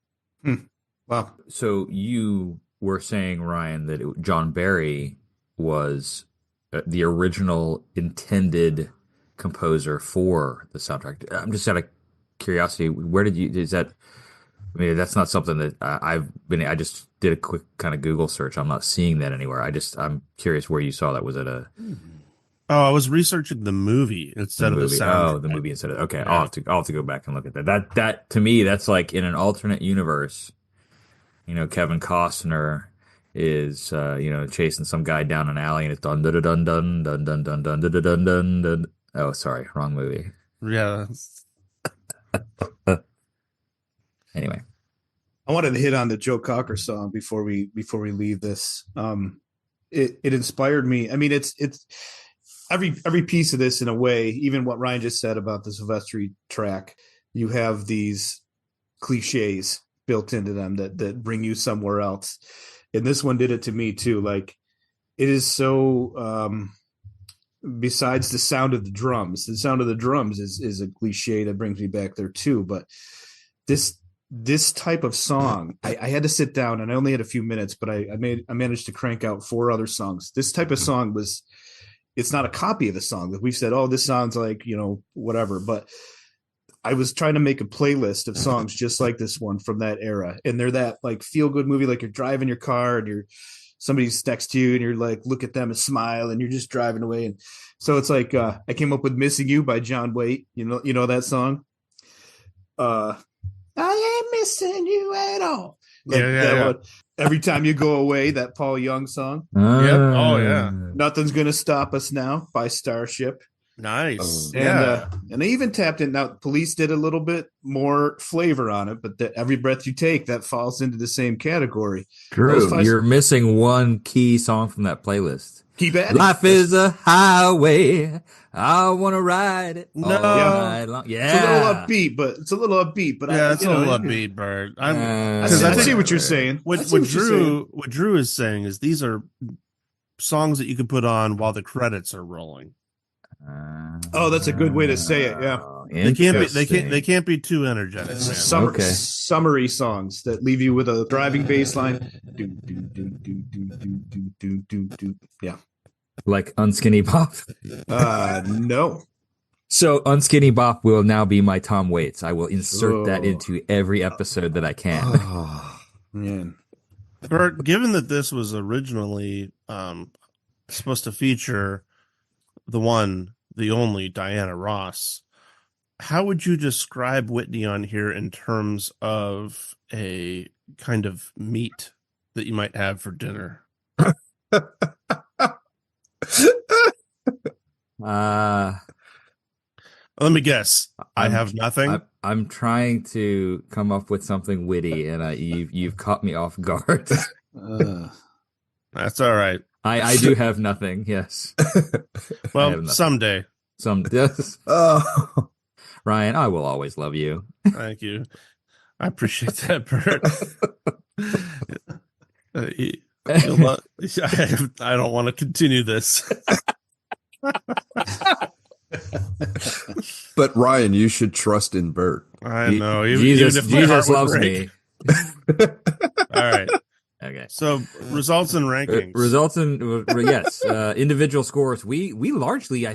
Wow. So you were saying, Ryan, that John Barry was the original intended composer for the soundtrack. I'm just out of curiosity, I mean, that's not something that I just did a quick kind of Google search. I'm not seeing that anywhere. I'm curious where you saw that. Was it Oh, I was researching the movie instead of the soundtrack. Oh, the movie instead of, okay. Yeah. I'll have to go back and look at that. That to me, that's like in an alternate universe, Kevin Costner is, chasing some guy down an alley and it's dun dun dun dun dun dun dun dun dun dun dun dun. Oh, sorry. Wrong movie. Yeah. Anyway, I wanted to hit on the Joe Cocker song before we leave this. It inspired me. I mean, it's every piece of this in a way, even what Ryan just said about the Silvestri track, you have these cliches built into them that bring you somewhere else. And this one did it to me too. Like it is so, besides the sound of the drums is a cliche that brings me back there too. But this type of song, I had to sit down and I only had a few minutes, but I managed to crank out 4 other songs. This type of song it's not a copy of the song that we've said, oh, this sounds like, whatever. But I was trying to make a playlist of songs just like this one from that era. And they're that like feel good movie, like you're driving your car and somebody's next to you and you're like, look at them and smile and you're just driving away. And so it's like, I came up with Missing You by John Waite. You know that song? I ain't missing you at all. Like yeah. Every Time You Go Away, that Paul Young song. Yep. Oh yeah. Nothing's Gonna Stop Us Now by Starship. Nice. And they even tapped in. Now, Police did a little bit more flavor on it, but Every Breath You Take, that falls into the same category. Drew, you're missing one key song from that playlist. Keep adding. Life is a highway. I want to ride it all night long. Yeah. It's a little upbeat, but it's a little upbeat, Bert. I see what you're saying. What Drew is saying is these are songs that you could put on while the credits are rolling. That's a good way to say it. Yeah, they can't be too energetic. Summery songs that leave you with a driving bass line. Yeah, like Unskinny Bop. No. So Unskinny Bop will now be my Tom Waits. I will insert that into every episode that I can. Oh, man. Bert, given that this was originally supposed to feature the only Diana Ross, how would you describe Whitney on here in terms of a kind of meat that you might have for dinner? Let me guess. I have nothing. I'm trying to come up with something witty, and you've caught me off guard. That's all right. I do have nothing. Yes. Well, someday. Yes. Ryan, I will always love you. Thank you. I appreciate that, Bert. I don't want to continue this. But Ryan, you should trust in Bert. I know. Jesus loves me. All right. Okay. So results and rankings. Yes. Individual scores. We largely,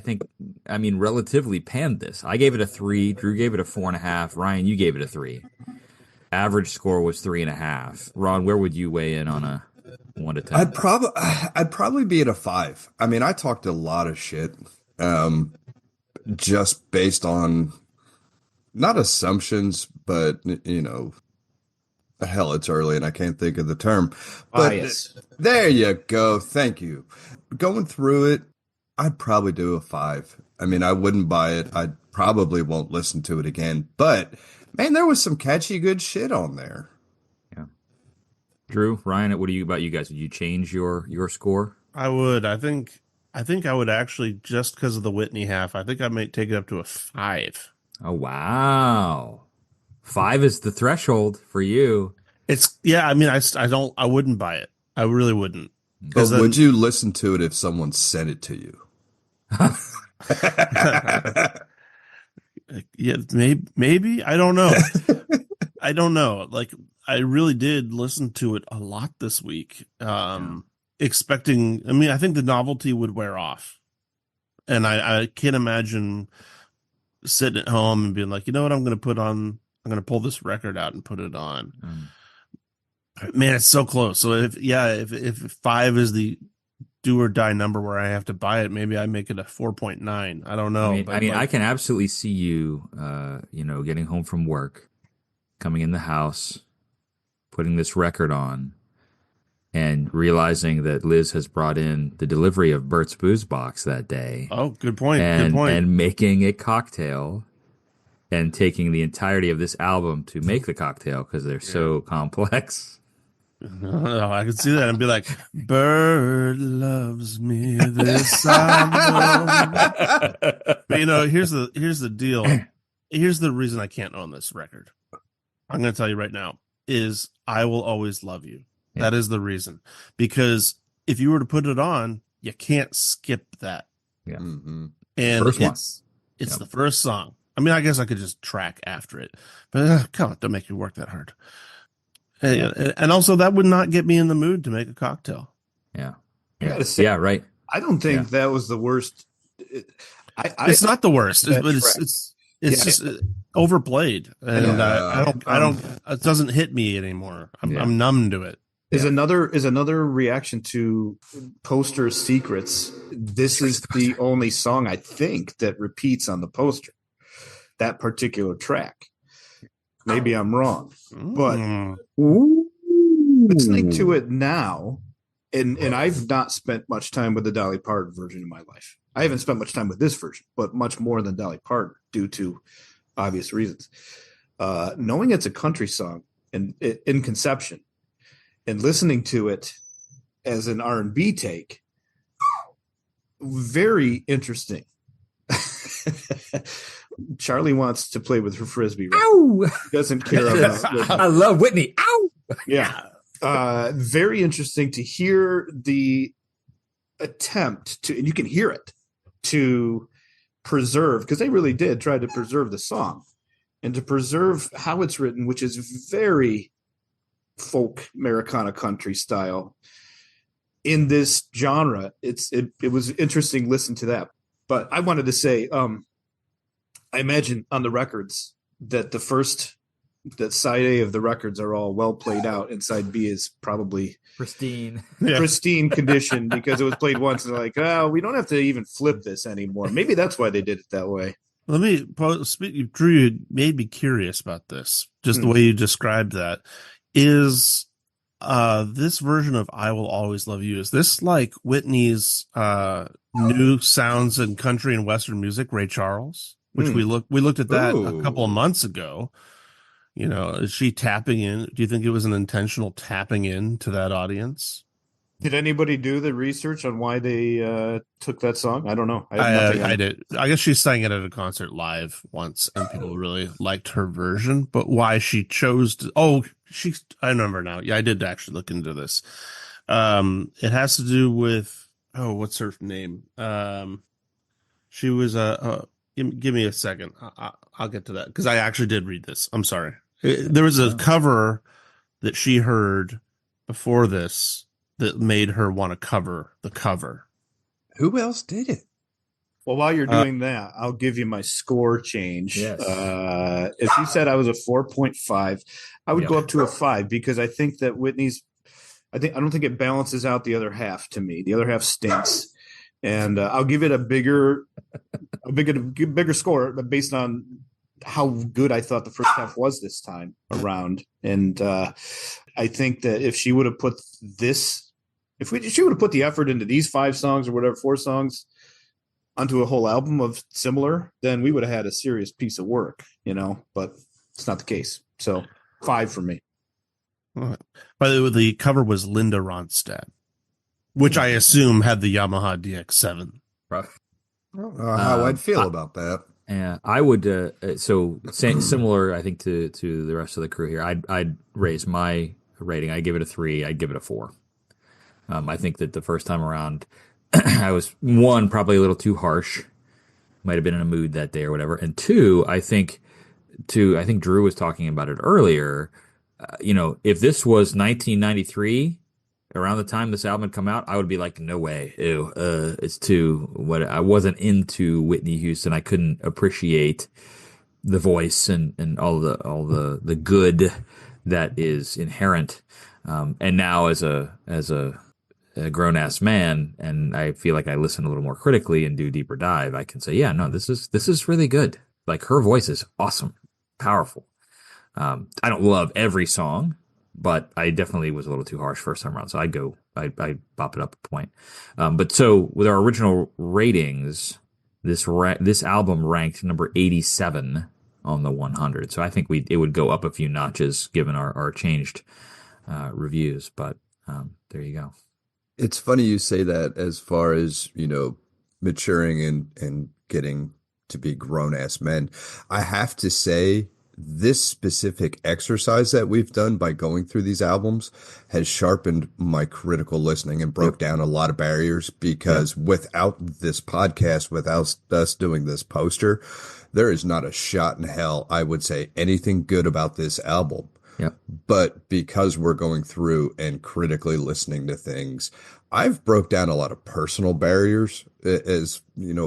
relatively panned this. I gave it a 3. Drew gave it a 4.5. Ryan, you gave it a 3. Average score was 3.5. Ron, where would you weigh in on a 1 to 10? I'd probably be at a 5. I mean, I talked a lot of shit, just based on not assumptions, but hell, it's early and I can't think of the term. But bias. There you go. Thank you. Going through it, I'd probably do a 5. I mean, I wouldn't buy it. I probably won't listen to it again. But man, there was some catchy, good shit on there. Yeah. Drew, Ryan, what about you guys? Would you change your score? I would. I think I would actually, just because of the Whitney half. I think I might take it up to a 5. Oh wow. 5 is the threshold for you. I wouldn't buy it. I really wouldn't. But would you listen to it if someone sent it to you? Yeah, maybe. I don't know. Like, I really did listen to it a lot this week. Expecting, I think the novelty would wear off. And I can't imagine sitting at home and being like, you know what, I'm going to pull this record out and put it on. Man, it's so close. So if 5 is the do or die number where I have to buy it, maybe I make it a 4.9. I don't know. I can absolutely see you, getting home from work, coming in the house, putting this record on, and realizing that Liz has brought in the delivery of Bert's Booze Box that day. Oh, good point. And making a cocktail and taking the entirety of this album to make the cocktail because they're so complex. I could see that and be like, Bert loves me this album. But here's the deal. Here's the reason I can't own this record. I'm going to tell you right now is I Will Always Love You. Yeah. That is the reason. Because if you were to put it on, you can't skip that. Yeah. Mm-hmm. And it's the first song. I guess I could just track after it, but come on, don't make me work that hard. And also, that would not get me in the mood to make a cocktail. Yeah. Yeah, right. I don't think that was the worst. It's not the worst, but it's just overplayed, and I don't. It doesn't hit me anymore. I'm numb to it. Is another reaction to Poster Secrets. This is the only song I think that repeats on the poster. That particular track. Maybe I'm wrong, but listening to it now, and I've not spent much time with the Dolly Parton version in my life. I haven't spent much time with this version, but much more than Dolly Parton due to obvious reasons. Knowing it's a country song in conception and listening to it as an R&B take, very interesting. Charlie wants to play with her frisbee. Right? Ow! He doesn't care about. I love Whitney. Ow! Yeah, very interesting to hear the attempt to, and you can hear it, to preserve, because they really did try to preserve the song and to preserve how it's written, which is very folk Americana country style in this genre. It was interesting to listen to that. But I wanted to say, I imagine on the records that that side A of the records are all well played out, and side B is probably pristine condition because it was played once and they're like, oh, we don't have to even flip this anymore. Maybe that's why they did it that way. Let me speak. Drew, you made me curious about this. Just the way you described that. Is this version of "I Will Always Love You"? Is this like Whitney's new sounds in country and western music, Ray Charles? Which we looked at that a couple of months ago. You know, is she tapping in? Do you think it was an intentional tapping in to that audience? Did anybody do the research on why they took that song? I don't know. I did. I guess she sang it at a concert live once, and people really liked her version. But why she chose to? I remember now. Yeah, I did actually look into this. It has to do with what's her name? She was give me a second. I'll get to that because I actually did read this. I'm sorry. There was a cover that she heard before this that made her want to cover the cover. Who else did it? Well, while you're doing that, I'll give you my score change. Yes. If you said I was a 4.5, I would go up to a 5 because I think that Whitney's. I don't think it balances out the other half to me. The other half stinks, and I'll give it a bigger score based on how good I thought the first half was this time around. And I think that if she would have put this, she would have put the effort into these 5 songs or whatever, 4 songs onto a whole album of similar, then we would have had a serious piece of work, but it's not the case. So 5 for me. By the way, the cover was Linda Ronstadt, which I assume had the Yamaha DX7. Rough. I don't know how I'd feel about that. Yeah, I would. Similar, I think, to the rest of the crew here. I'd raise my rating. I give it a 3. I'd give it a 4. I think that the first time around, I was probably a little too harsh. Might have been in a mood that day or whatever. And 2, I think Drew was talking about it earlier. If this was 1993. Around the time this album had come out, I would be like, no way. Ew, it's too what I wasn't into Whitney Houston. I couldn't appreciate the voice and all the good that is inherent. And now as a grown ass man, and I feel like I listen a little more critically and do deeper dive, I can say, yeah, no, this is really good. Like her voice is awesome, powerful. I don't love every song, but I definitely was a little too harsh first time around. So I bop it up a point. But so with our original ratings, this album ranked number 87 on the 100. So I think it would go up a few notches given our changed reviews. But there you go. It's funny you say that as far as, maturing and getting to be grown ass men. I have to say, this specific exercise that we've done by going through these albums has sharpened my critical listening and broke down a lot of barriers because without this podcast, without us doing this poster, there is not a shot in hell I would say anything good about this album. Yep. But because we're going through and critically listening to things, I've broke down a lot of personal barriers as,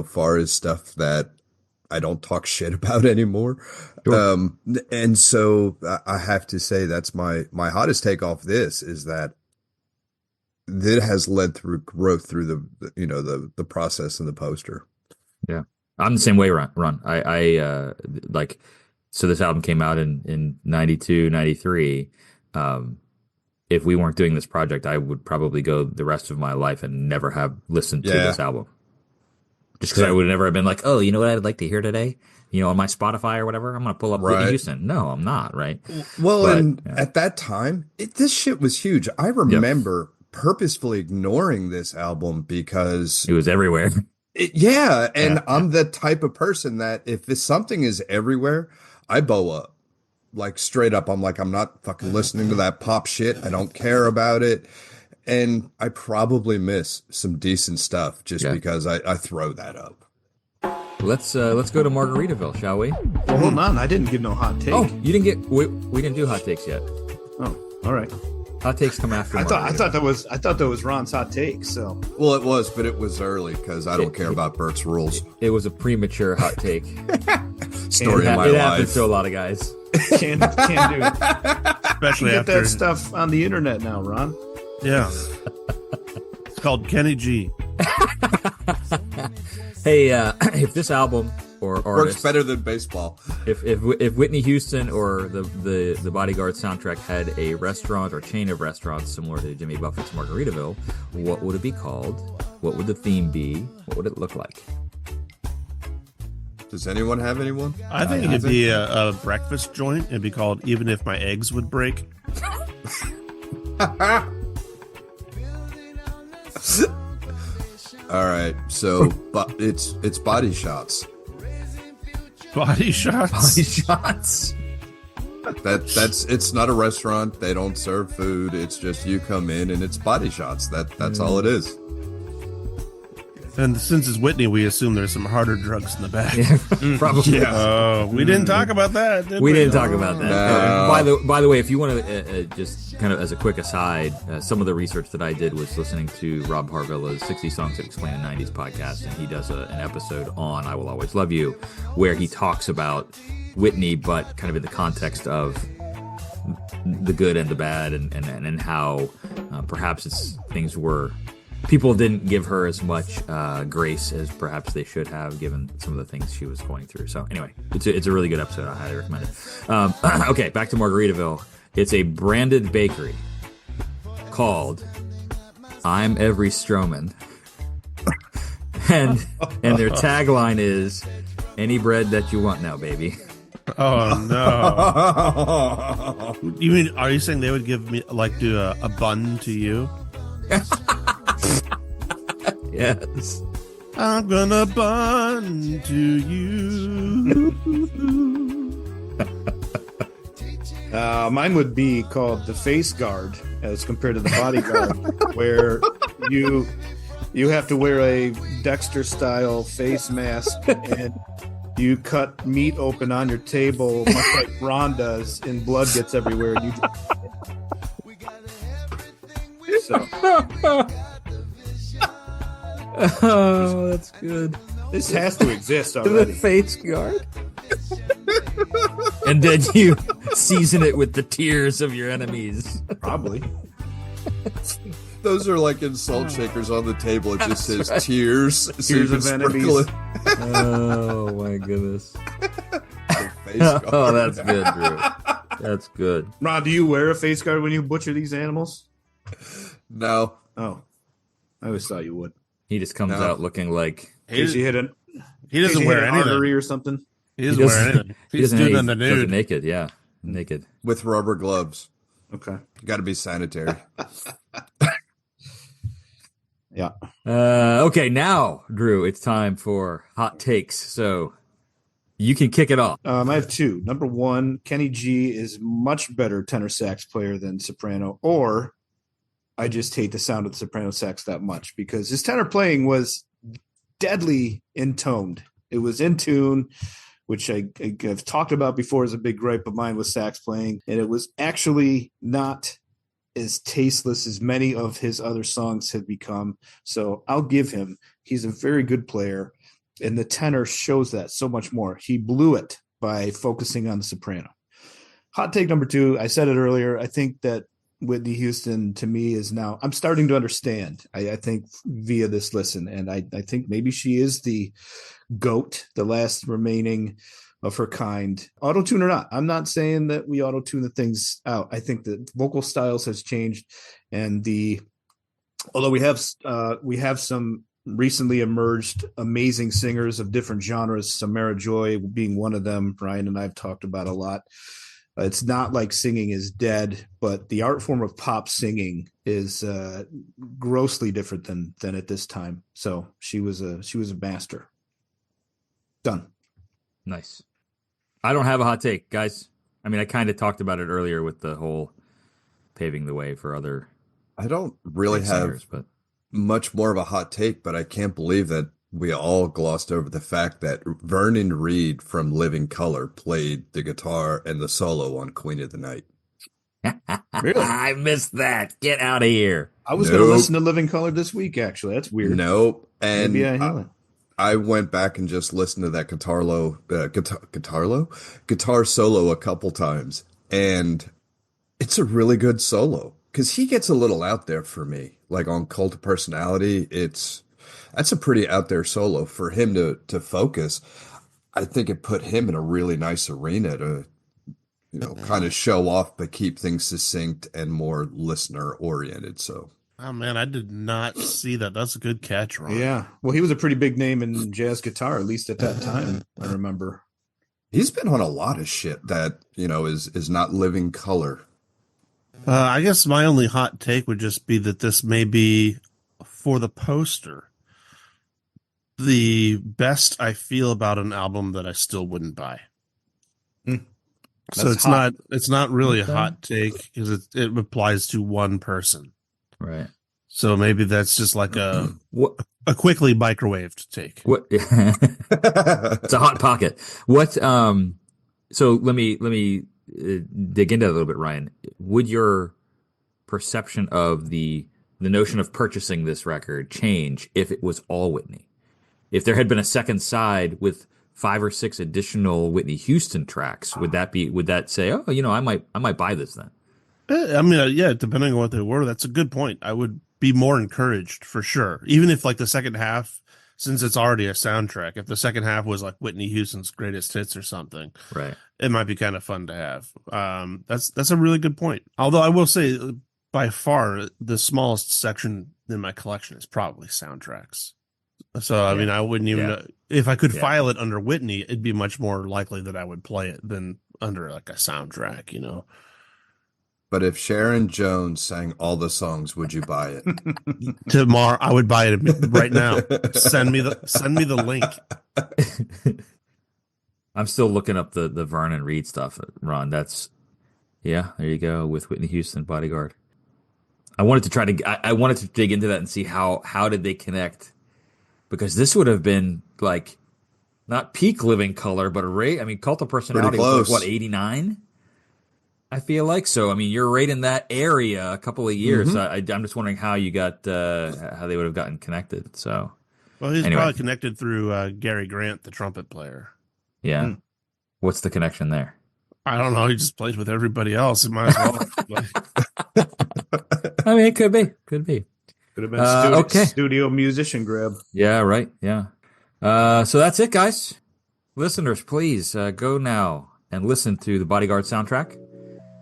far as stuff that I don't talk shit about anymore. Sure. And so I have to say that's my hottest take off this is that it has led through growth through the process and the poster. Yeah. I'm the same way, Ron. I so this album came out in 92, 93. If we weren't doing this project, I would probably go the rest of my life and never have listened to this album. Just because I would never have been like, oh, you know what I'd like to hear today? On my Spotify or whatever, I'm going to pull up Whitney Houston. No, I'm not, right? Well, at that time, this shit was huge. I remember purposefully ignoring this album because it was everywhere. I'm the type of person that if something is everywhere, I bow up. Like straight up, I'm like, I'm not fucking listening to that pop shit. I don't care about it. And I probably miss some decent stuff just because I throw that up. Let's go to Margaritaville, shall we? Well, hold on. I didn't give no hot take. Oh, you didn't get, we didn't do hot takes yet. Oh, all right. Hot takes come after. I thought that was Ron's hot take. So well, it was, but it was early because I don't care about Bert's rules. It was a premature hot take. Story of my life. It happens happens to a lot of guys. Can't do it. Especially get after that stuff on the internet now, Ron. Yeah, it's called Kenny G. Hey, if this album or artist works better than baseball, if Whitney Houston or the Bodyguard soundtrack had a restaurant or chain of restaurants similar to Jimmy Buffett's Margaritaville, what would it be called? What would the theme be? What would it look like? Does anyone have anyone? I think it'd be a breakfast joint. It'd be called Even If My Eggs Would Break. All right, so it's Body Shots. Body Shots. Body Shots. That's it's not a restaurant. They don't serve food. It's just you come in and it's Body Shots. That's all it is. And since it's Whitney, we assume there's some harder drugs in the back. Yeah, probably. Yeah. Oh, we didn't talk about that. We didn't talk about that. No. By the way, if you want to just kind of as a quick aside, some of the research that I did was listening to Rob Harvilla's 60 Songs That Explain the 90s podcast, and he does an episode on I Will Always Love You, where he talks about Whitney, but kind of in the context of the good and the bad, and how perhaps things were. People didn't give her as much grace as perhaps they should have, given some of the things she was going through. So anyway, it's a really good episode. I highly recommend it. Okay, back to Margaritaville. It's a branded bakery called I'm Every Stroman. and their tagline is any bread that you want now, baby. Oh no. You mean, are you saying they would give me do a bun to you? Yes. I'm gonna bun to you. Mine would be called the Face Guard as compared to the Bodyguard, where you have to wear a Dexter-style face mask and you cut meat open on your table, much like Ron does, and blood gets everywhere. And you so. Oh, that's good. This has to exist already. The face guard. And then you season it with the tears of your enemies. Probably. Those are like insult shakers on the table. It just says tears. Tears of enemies. Oh my goodness. Oh, that's good, Drew. That's good. Ron, do you wear a face guard when you butcher these animals? No. Oh, I always thought you would. He just comes out looking like He doesn't wear anything. Artery or something. He doesn't wear anything. He's doing on the nude. Naked, yeah. Naked. With rubber gloves. Okay. Got to be sanitary. Yeah. Okay, now, Drew, it's time for hot takes. So you can kick it off. I have two. Number one, Kenny G is much better tenor sax player than soprano, or I just hate the sound of the soprano sax that much because his tenor playing was deadly intoned. It was in tune, which I've talked about before as a big gripe of mine with sax playing, and it was actually not as tasteless as many of his other songs have become. So I'll give him. He's a very good player, and the tenor shows that so much more. He blew it by focusing on the soprano. Hot take number two, I said it earlier, I think that Whitney Houston to me is now, I'm starting to understand, I think via this listen, and I think maybe she is the GOAT, the last remaining of her kind, auto-tune or not. I'm not saying that we auto-tune the things out. I think that vocal styles has changed, and although we have some recently emerged amazing singers of different genres, Samara Joy being one of them. Brian and I have talked about a lot. It's not like singing is dead, but the art form of pop singing is grossly different than at this time. So she was a master. Done. Nice. I don't have a hot take, guys. I mean, I kind of talked about it earlier with the whole paving the way for other. I don't really have much more of a hot take, but I can't believe that we all glossed over the fact that Vernon Reid from Living Colour played the guitar and the solo on Queen of the Night. Really? I missed that. Get out of here. I was going to listen to Living Colour this week, actually. That's weird. Nope. And maybe I hear it. I went back and just listened to that guitar solo a couple times, and it's a really good solo because he gets a little out there for me. Like on Cult of Personality, that's a pretty out there solo for him to focus. I think it put him in a really nice arena to, kind of show off, but keep things succinct and more listener oriented. So. Oh man, I did not see that. That's a good catch, Ron. Yeah. Well, he was a pretty big name in jazz guitar, at least at that time, I remember. He's been on a lot of shit that, is not Living Colour. I guess my only hot take would just be that this may be, for the poster, the best I feel about an album that I still wouldn't buy. So it's not really a hot take because it applies to one person. Right. So maybe that's just like a quickly microwaved take. What? It's a hot pocket. What? So let me dig into that a little bit, Ryan. Would your perception of the notion of purchasing this record change if it was all Whitney? If there had been a second side with 5 or 6 additional Whitney Houston tracks, would that say, oh, I might buy this then? I mean, yeah, depending on what they were, that's a good point. I would be more encouraged for sure. Even if like the second half, since it's already a soundtrack, if the second half was like Whitney Houston's greatest hits or something, right, it might be kind of fun to have. That's a really good point. Although I will say, by far, the smallest section in my collection is probably soundtracks. So, I mean, I wouldn't even, if I could file it under Whitney, it'd be much more likely that I would play it than under like a soundtrack, But if Sharon Jones sang all the songs, would you buy it? Tomorrow, I would buy it right now. Send me the link. I'm still looking up the Vernon Reid stuff, Ron. There you go with Whitney Houston, Bodyguard. I wanted to dig into that and see how did they connect, because this would have been like not peak Living Colour, but Cult of Personality was like, what, 89? I feel like so. I mean, you're right in that area a couple of years. Mm-hmm. I'm just wondering how you got how they would have gotten connected. So, well, he's probably connected through Gary Grant, the trumpet player. Yeah. What's the connection there? I don't know. He just plays with everybody else. It might as well. I mean, it could be. Could have been studio musician grab. Yeah. Right. Yeah. So that's it, guys. Listeners, please go now and listen to the Bodyguard soundtrack,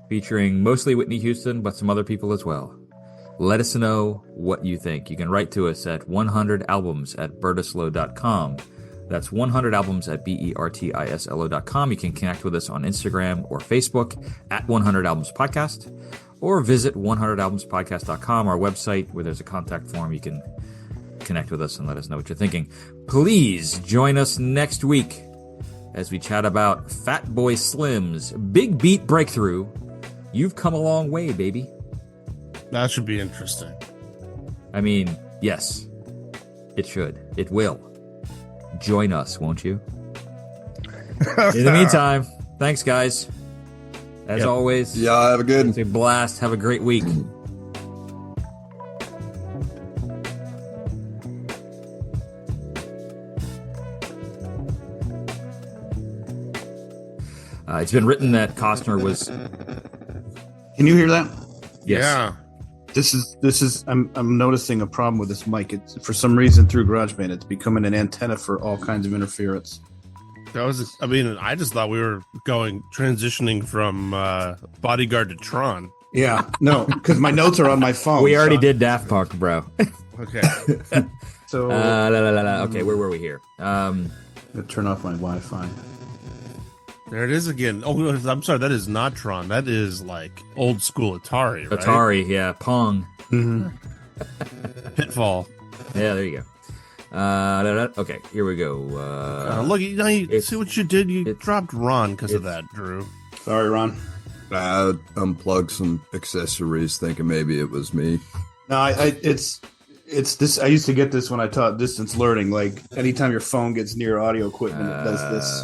featuring mostly Whitney Houston, but some other people as well. Let us know what you think. You can write to us at 100albums@bertislo.com. That's 100albums@bertislo.com. You can connect with us on Instagram or Facebook at 100albums podcast, or visit 100albumspodcast.com, our website, where there's a contact form. You can connect with us and let us know what you're thinking. Please join us next week as we chat about Fatboy Slim's Big Beat Breakthrough. You've come a long way, baby. That should be interesting. I mean, yes, it should. It will. Join us, won't you? In the meantime, thanks, guys. As always. Yeah, have a good. It's a blast. Have a great week. It's been written that Costner was. Can you hear that? Yes. Yeah. This is. I'm noticing a problem with this mic. It's for some reason through GarageBand, it's becoming an antenna for all kinds of interference. I just thought we were transitioning from Bodyguard to Tron. Yeah, no, because my notes are on my phone. We already did Daft Punk, bro. Okay. So Okay, where were we here? I'm gonna turn off my Wi-Fi. There it is again. Oh, I'm sorry. That is not Tron. That is like old school Atari, right? Atari, yeah, Pong. Mm-hmm. Pitfall. Yeah, there you go. Okay, here we go. Look, you see what you did? You dropped Ron because of that, Drew. Sorry, Ron. I unplugged some accessories, thinking maybe it was me. No, it's this. I used to get this when I taught distance learning. Like anytime your phone gets near audio equipment, it does this.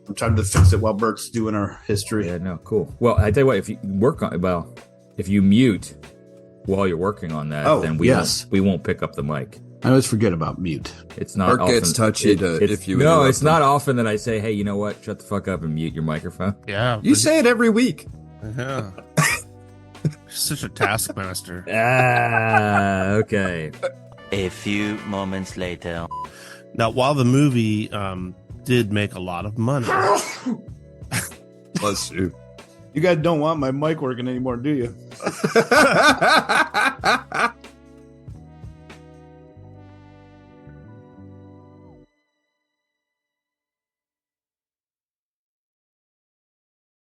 I'm trying to fix it while Bert's doing our history. Yeah, no, cool. Well, I tell you what, if you mute while you're working on that, then we won't pick up the mic. I always forget about mute. It's not. Bert gets touchy if you. No, it's not often that I say, "Hey, you know what? Shut the fuck up and mute your microphone." Yeah, you say it every week. Yeah. Such a taskmaster. Okay. A few moments later. Now, while the movie did make a lot of money, Bless you. You guys don't want my mic working anymore, do you?